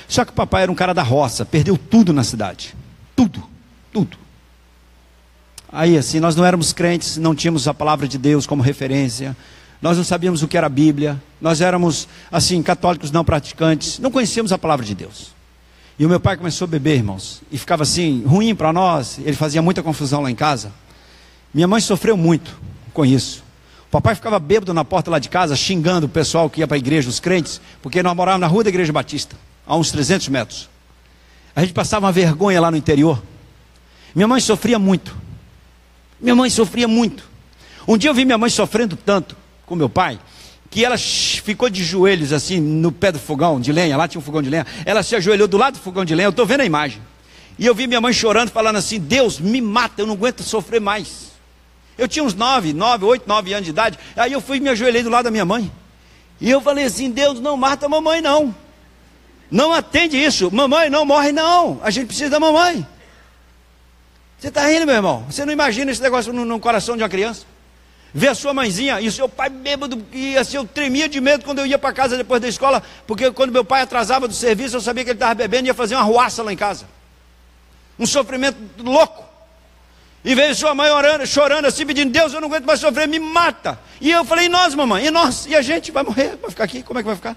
Só que o papai era um cara da roça, perdeu tudo na cidade. Tudo. Aí assim, nós não éramos crentes, não tínhamos a palavra de Deus como referência, nós não sabíamos o que era a Bíblia, nós éramos assim, católicos não praticantes, não conhecíamos a palavra de Deus. E o meu pai começou a beber, irmãos, e ficava assim, ruim para nós, ele fazia muita confusão lá em casa. Minha mãe sofreu muito com isso. O papai ficava bêbado na porta lá de casa, xingando o pessoal que ia para a igreja, os crentes, porque nós morávamos na rua da Igreja Batista, a uns 300 metros. A gente passava uma vergonha lá no interior. Minha mãe sofria muito. Um dia eu vi minha mãe sofrendo tanto com meu pai, que ela ficou de joelhos assim, no pé do fogão de lenha, lá tinha um fogão de lenha, ela se ajoelhou do lado do fogão de lenha, eu estou vendo a imagem, e eu vi minha mãe chorando, falando assim, Deus me mata, eu não aguento sofrer mais. Eu tinha uns 8, 9 anos de idade, aí eu fui e me ajoelhei do lado da minha mãe, E eu falei assim, Deus não mata a mamãe não. Não atende isso. Mamãe não morre não. A gente precisa da mamãe. Você está rindo, meu irmão? Você não imagina esse negócio no coração de uma criança? Ver a sua mãezinha e o seu pai bêbado, e assim, eu tremia de medo quando eu ia para casa depois da escola, porque quando meu pai atrasava do serviço, eu sabia que ele estava bebendo e ia fazer uma arruaça lá em casa. Um sofrimento louco. E veio sua mãe orando, chorando assim, pedindo, Deus, eu não aguento mais sofrer, me mata. E eu falei, e nós, mamãe? E nós? E a gente vai morrer, vai ficar aqui? Como é que vai ficar?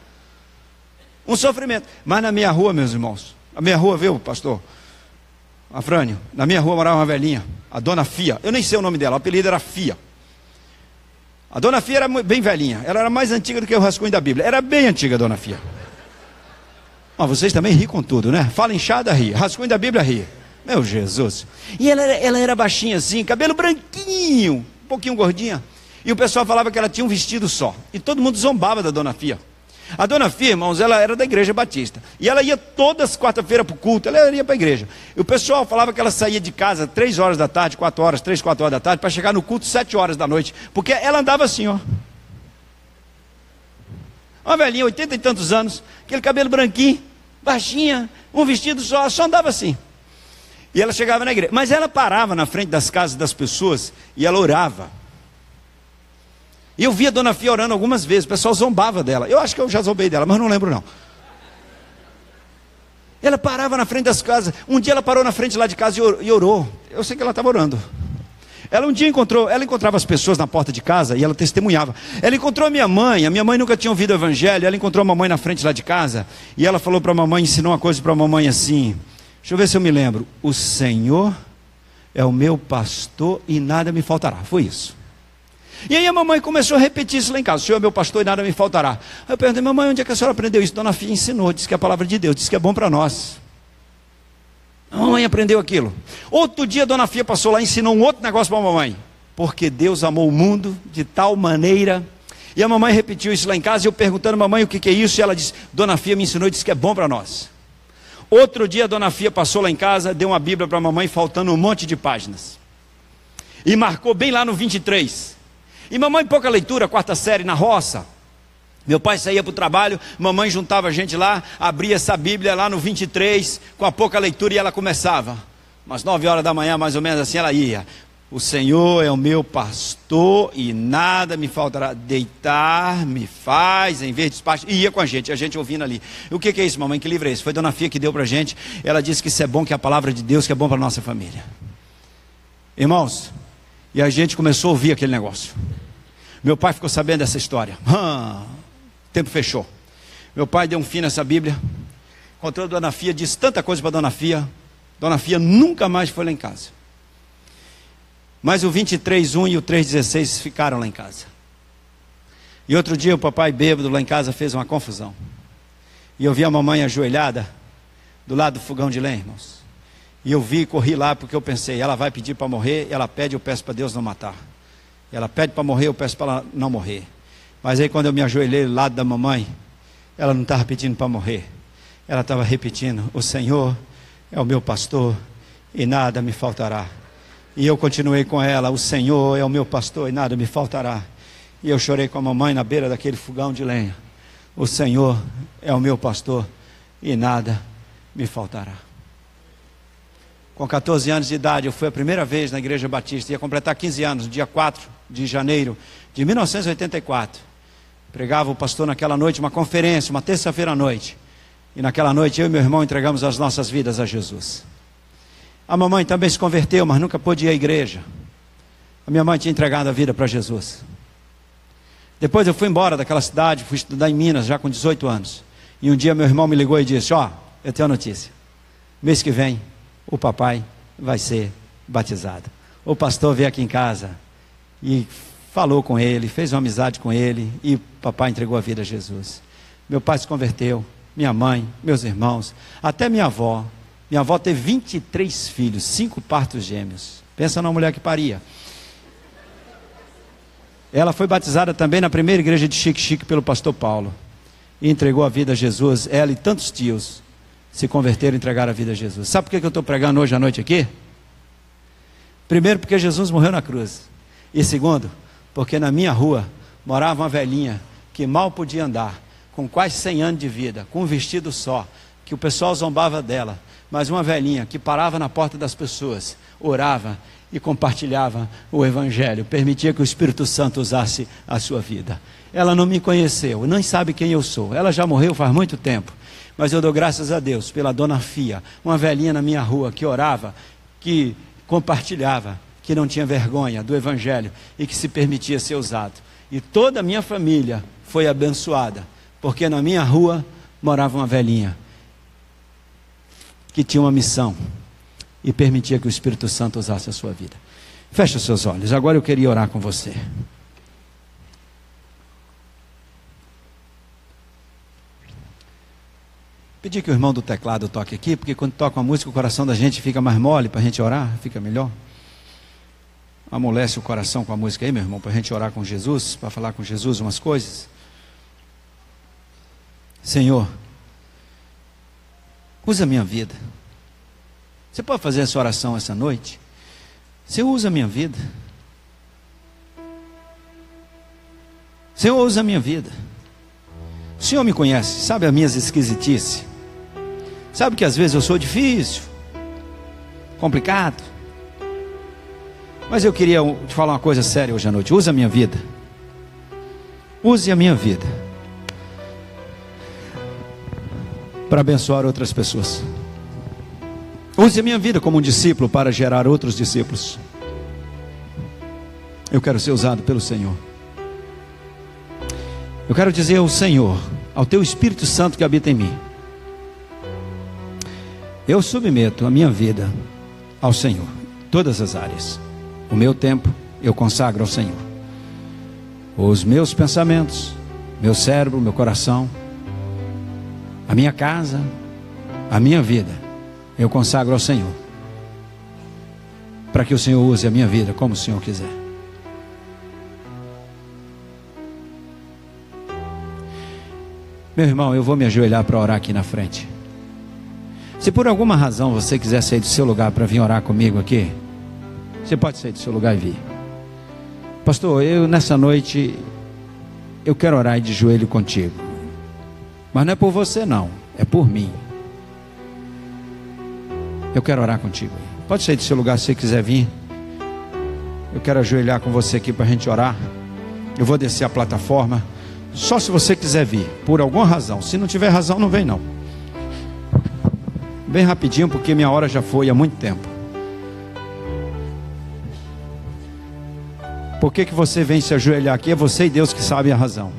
Um sofrimento. Mas na minha rua, meus irmãos, a minha rua, viu, pastor Afrânio, na minha rua morava uma velhinha, a dona Fia. Eu nem sei o nome dela, o apelido era Fia. A dona Fia era bem velhinha, ela era mais antiga do que o rascunho da Bíblia. Era bem antiga a dona Fia. Vocês também ri com tudo, né? Fala inchada, ri. Rascunho da Bíblia, ri. Meu Jesus. E ela era baixinha assim, cabelo branquinho, um pouquinho gordinha. E o pessoal falava que ela tinha um vestido só. E todo mundo zombava da dona Fia. A dona Fia, irmãos, ela era da igreja batista. E ela ia todas as quarta-feiras para o culto, ela ia para a igreja. E o pessoal falava que ela saía de casa 3 horas da tarde, 4 horas, 3, 4 horas da tarde, para chegar no culto 7 horas da noite. Porque ela andava assim, ó. Uma velhinha, 80 e tantos anos, aquele cabelo branquinho, baixinha, um vestido só andava assim. E ela chegava na igreja. Mas ela parava na frente das casas das pessoas e ela orava. E eu vi a dona Fia orando algumas vezes, o pessoal zombava dela. Eu acho que eu já zombei dela, mas não lembro não. Ela parava na frente das casas. Um dia ela parou na frente lá de casa e orou. Eu sei que ela estava orando. Ela um dia encontrava as pessoas na porta de casa e ela testemunhava. Ela encontrou a minha mãe nunca tinha ouvido o evangelho. Ela encontrou a mamãe na frente lá de casa e ela falou para a mamãe, ensinou uma coisa para a mamãe assim. Deixa eu ver se eu me lembro. O Senhor é o meu pastor e nada me faltará. Foi isso. E aí a mamãe começou a repetir isso lá em casa. O Senhor é meu pastor e nada me faltará. Aí eu perguntei, mamãe, onde é que a senhora aprendeu isso? Dona Fia ensinou, disse que é a palavra de Deus, disse que é bom para nós. A mamãe aprendeu aquilo. Outro dia a dona Fia passou lá e ensinou um outro negócio para a mamãe. Porque Deus amou o mundo de tal maneira. E a mamãe repetiu isso lá em casa e eu perguntando, mamãe, o que é isso? E ela disse, dona Fia me ensinou e disse que é bom para nós. Outro dia a dona Fia passou lá em casa, deu uma Bíblia para a mamãe faltando um monte de páginas. E marcou bem lá no 23. E mamãe, pouca leitura, 4ª série na roça. Meu pai saía para o trabalho, mamãe juntava a gente lá, abria essa Bíblia lá no 23, com a pouca leitura e ela começava. Umas 9 horas da manhã, mais ou menos assim, ela ia. O Senhor é o meu pastor e nada me faltará. Deitar me faz em vez de despacho. E ia com a gente ouvindo ali. O que é isso, mamãe? Que livro é esse? Foi Dona Fia que deu para a gente. Ela disse que isso é bom, que é a palavra de Deus, que é bom para a nossa família. Irmãos, e a gente começou a ouvir aquele negócio. Meu pai ficou sabendo dessa história. O tempo fechou. Meu pai deu um fim nessa Bíblia. Encontrou a Dona Fia, disse tanta coisa para Dona Fia. Dona Fia nunca mais foi lá em casa. Mas o 23:1 e o 3:16 ficaram lá em casa. E outro dia o papai bêbado lá em casa fez uma confusão. E eu vi a mamãe ajoelhada do lado do fogão de lenha, irmãos. E eu vi e corri lá porque eu pensei, ela vai pedir para morrer, ela pede, eu peço para Deus não matar. Ela pede para morrer, eu peço para ela não morrer. Mas aí quando eu me ajoelhei do lado da mamãe, ela não estava pedindo para morrer. Ela estava repetindo, o Senhor é o meu pastor e nada me faltará. E eu continuei com ela, o Senhor é o meu pastor e nada me faltará. E eu chorei com a mamãe na beira daquele fogão de lenha. O Senhor é o meu pastor e nada me faltará. Com 14 anos de idade, eu fui a primeira vez na igreja batista. Ia completar 15 anos, dia 4 de janeiro de 1984. Pregava o pastor naquela noite, uma conferência, uma terça-feira à noite. E naquela noite eu e meu irmão entregamos as nossas vidas a Jesus. A mamãe também se converteu, mas nunca pôde ir à igreja. A minha mãe tinha entregado a vida para Jesus. Depois eu fui embora daquela cidade, fui estudar em Minas, já com 18 anos. E um dia meu irmão me ligou e disse, eu tenho uma notícia. Mês que vem, o papai vai ser batizado. O pastor veio aqui em casa e falou com ele, fez uma amizade com ele, e o papai entregou a vida a Jesus. Meu pai se converteu, minha mãe, meus irmãos, até minha avó. Minha avó teve 23 filhos, 5 partos gêmeos. Pensa numa mulher que paria. Ela foi batizada também na primeira igreja de Xique-Xique pelo pastor Paulo. E entregou a vida a Jesus. Ela e tantos tios se converteram e entregaram a vida a Jesus. Sabe por que eu estou pregando hoje à noite aqui? Primeiro, porque Jesus morreu na cruz. E segundo, porque na minha rua morava uma velhinha que mal podia andar, com quase 100 anos de vida, com um vestido só, que o pessoal zombava dela, mas uma velhinha que parava na porta das pessoas, orava e compartilhava o Evangelho, permitia que o Espírito Santo usasse a sua vida. Ela não me conheceu, nem sabe quem eu sou, ela já morreu faz muito tempo, mas eu dou graças a Deus pela dona Fia, uma velhinha na minha rua que orava, que compartilhava, que não tinha vergonha do Evangelho e que se permitia ser usado. E toda a minha família foi abençoada, porque na minha rua morava uma velhinha que tinha uma missão e permitia que o Espírito Santo usasse a sua vida. Feche os seus olhos, agora eu queria orar com você. Pedir que o irmão do teclado toque aqui, porque quando toca uma música o coração da gente fica mais mole para a gente orar, fica melhor. Amolece o coração com a música aí, meu irmão, para a gente orar com Jesus, para falar com Jesus umas coisas. Senhor, usa a minha vida. Você pode fazer essa oração essa noite? Senhor, usa a minha vida. Senhor, usa a minha vida. O Senhor me conhece, sabe as minhas esquisitices. Sabe que às vezes eu sou difícil, complicado. Mas eu queria te falar uma coisa séria hoje à noite. Use a minha vida. Use a minha vida para abençoar outras pessoas. Use a minha vida como um discípulo para gerar outros discípulos. Eu quero ser usado pelo Senhor. Eu quero dizer ao Senhor, ao Teu Espírito Santo que habita em mim, eu submeto a minha vida ao Senhor, todas as áreas. O meu tempo eu consagro ao Senhor. Os meus pensamentos, meu cérebro, meu coração, a minha casa, a minha vida, eu consagro ao Senhor. Para que o Senhor use a minha vida como o Senhor quiser. Meu irmão, eu vou me ajoelhar para orar aqui na frente. Se por alguma razão você quiser sair do seu lugar para vir orar comigo aqui, você pode sair do seu lugar e vir. Pastor, eu nessa noite, eu quero orar de joelho contigo. Mas não é por você não, é por mim. Eu quero orar contigo. Pode sair do seu lugar se você quiser vir. Eu quero ajoelhar com você aqui para a gente orar. Eu vou descer a plataforma. Só se você quiser vir, por alguma razão. Se não tiver razão, não vem não. Bem rapidinho, porque minha hora já foi há muito tempo. Por que você vem se ajoelhar aqui? É você e Deus que sabem a razão.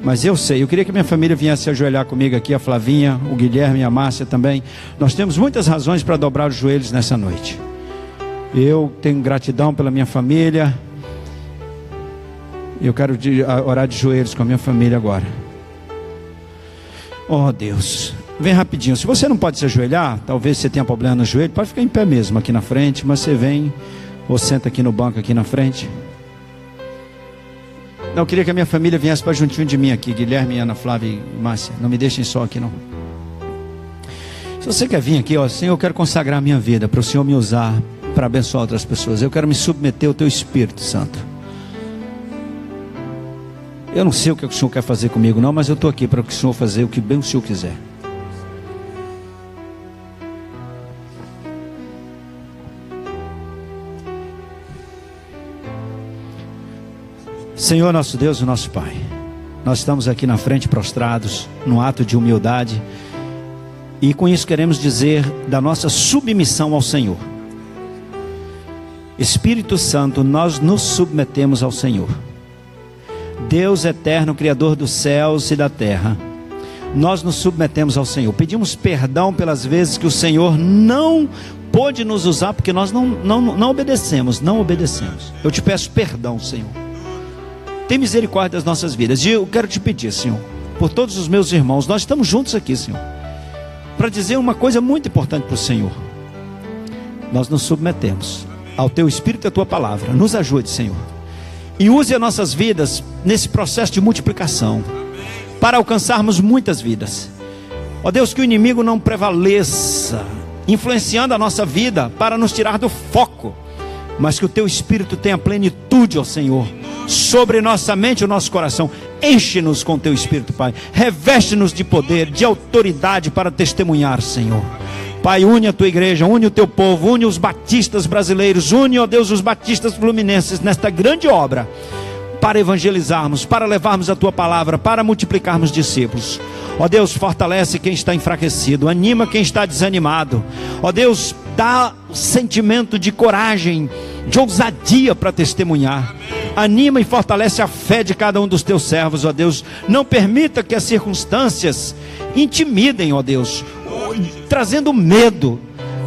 Mas eu sei, eu queria que minha família viesse se ajoelhar comigo aqui, a Flavinha, o Guilherme e a Márcia também. Nós temos muitas razões para dobrar os joelhos nessa noite. Eu tenho gratidão pela minha família. Eu quero orar de joelhos com a minha família agora. Oh Deus, vem rapidinho. Se você não pode se ajoelhar, talvez você tenha problema no joelho, pode ficar em pé mesmo aqui na frente, mas você vem ou senta aqui no banco aqui na frente. Não, eu queria que a minha família viesse para juntinho de mim aqui, Guilherme, Ana, Flávia e Márcia. Não me deixem só aqui não. Se você quer vir aqui, ó, Senhor, eu quero consagrar a minha vida para o Senhor me usar para abençoar outras pessoas. Eu quero me submeter ao Teu Espírito Santo. Eu não sei o que o Senhor quer fazer comigo não, mas eu estou aqui para que o Senhor fazer o que bem o Senhor quiser. Senhor nosso Deus e nosso Pai, nós estamos aqui na frente prostrados, num ato de humildade, e com isso queremos dizer da nossa submissão ao Senhor. Espírito Santo, nós nos submetemos ao Senhor. Deus eterno, Criador dos céus e da terra, nós nos submetemos ao Senhor. Pedimos perdão pelas vezes que o Senhor não pôde nos usar, porque nós não obedecemos. Eu te peço perdão, Senhor. Tem misericórdia das nossas vidas. E eu quero te pedir, Senhor, por todos os meus irmãos, nós estamos juntos aqui, Senhor, para dizer uma coisa muito importante para o Senhor. Nós nos submetemos ao Teu Espírito e à Tua Palavra. Nos ajude, Senhor, e use as nossas vidas nesse processo de multiplicação, para alcançarmos muitas vidas. Ó Deus, que o inimigo não prevaleça, influenciando a nossa vida para nos tirar do foco, mas que o Teu Espírito tenha plenitude, ó Senhor, sobre nossa mente e o nosso coração. Enche-nos com teu Espírito, Pai. Reveste-nos de poder, de autoridade para testemunhar, Senhor. Pai, une a tua igreja, une o teu povo, une os batistas brasileiros, une, ó Deus, os batistas fluminenses nesta grande obra, para evangelizarmos, para levarmos a tua palavra, para multiplicarmos discípulos. Ó Deus, fortalece quem está enfraquecido, anima quem está desanimado. Ó Deus, dá sentimento de coragem, de ousadia para testemunhar. Anima e fortalece a fé de cada um dos teus servos, ó Deus. Não permita que as circunstâncias intimidem, ó Deus, trazendo medo,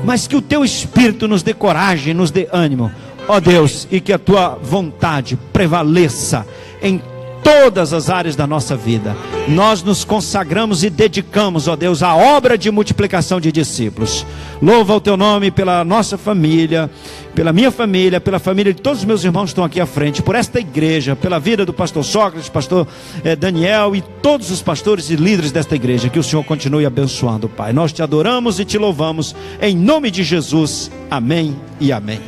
mas que o teu Espírito nos dê coragem, nos dê ânimo, ó Deus, e que a tua vontade prevaleça em todas as áreas da nossa vida. Nós nos consagramos e dedicamos, ó Deus, à obra de multiplicação de discípulos. Louva o teu nome pela nossa família, pela minha família, pela família de todos os meus irmãos que estão aqui à frente, por esta igreja, pela vida do pastor Sócrates, pastor Daniel e todos os pastores e líderes desta igreja. Que o Senhor continue abençoando, Pai. Nós te adoramos e te louvamos em nome de Jesus. Amém e amém.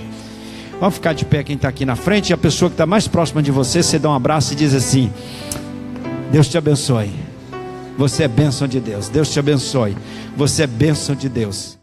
Vamos ficar de pé quem está aqui na frente, e a pessoa que está mais próxima de você, você dá um abraço e diz assim: Deus te abençoe. Você é bênção de Deus. Deus te abençoe. Você é bênção de Deus.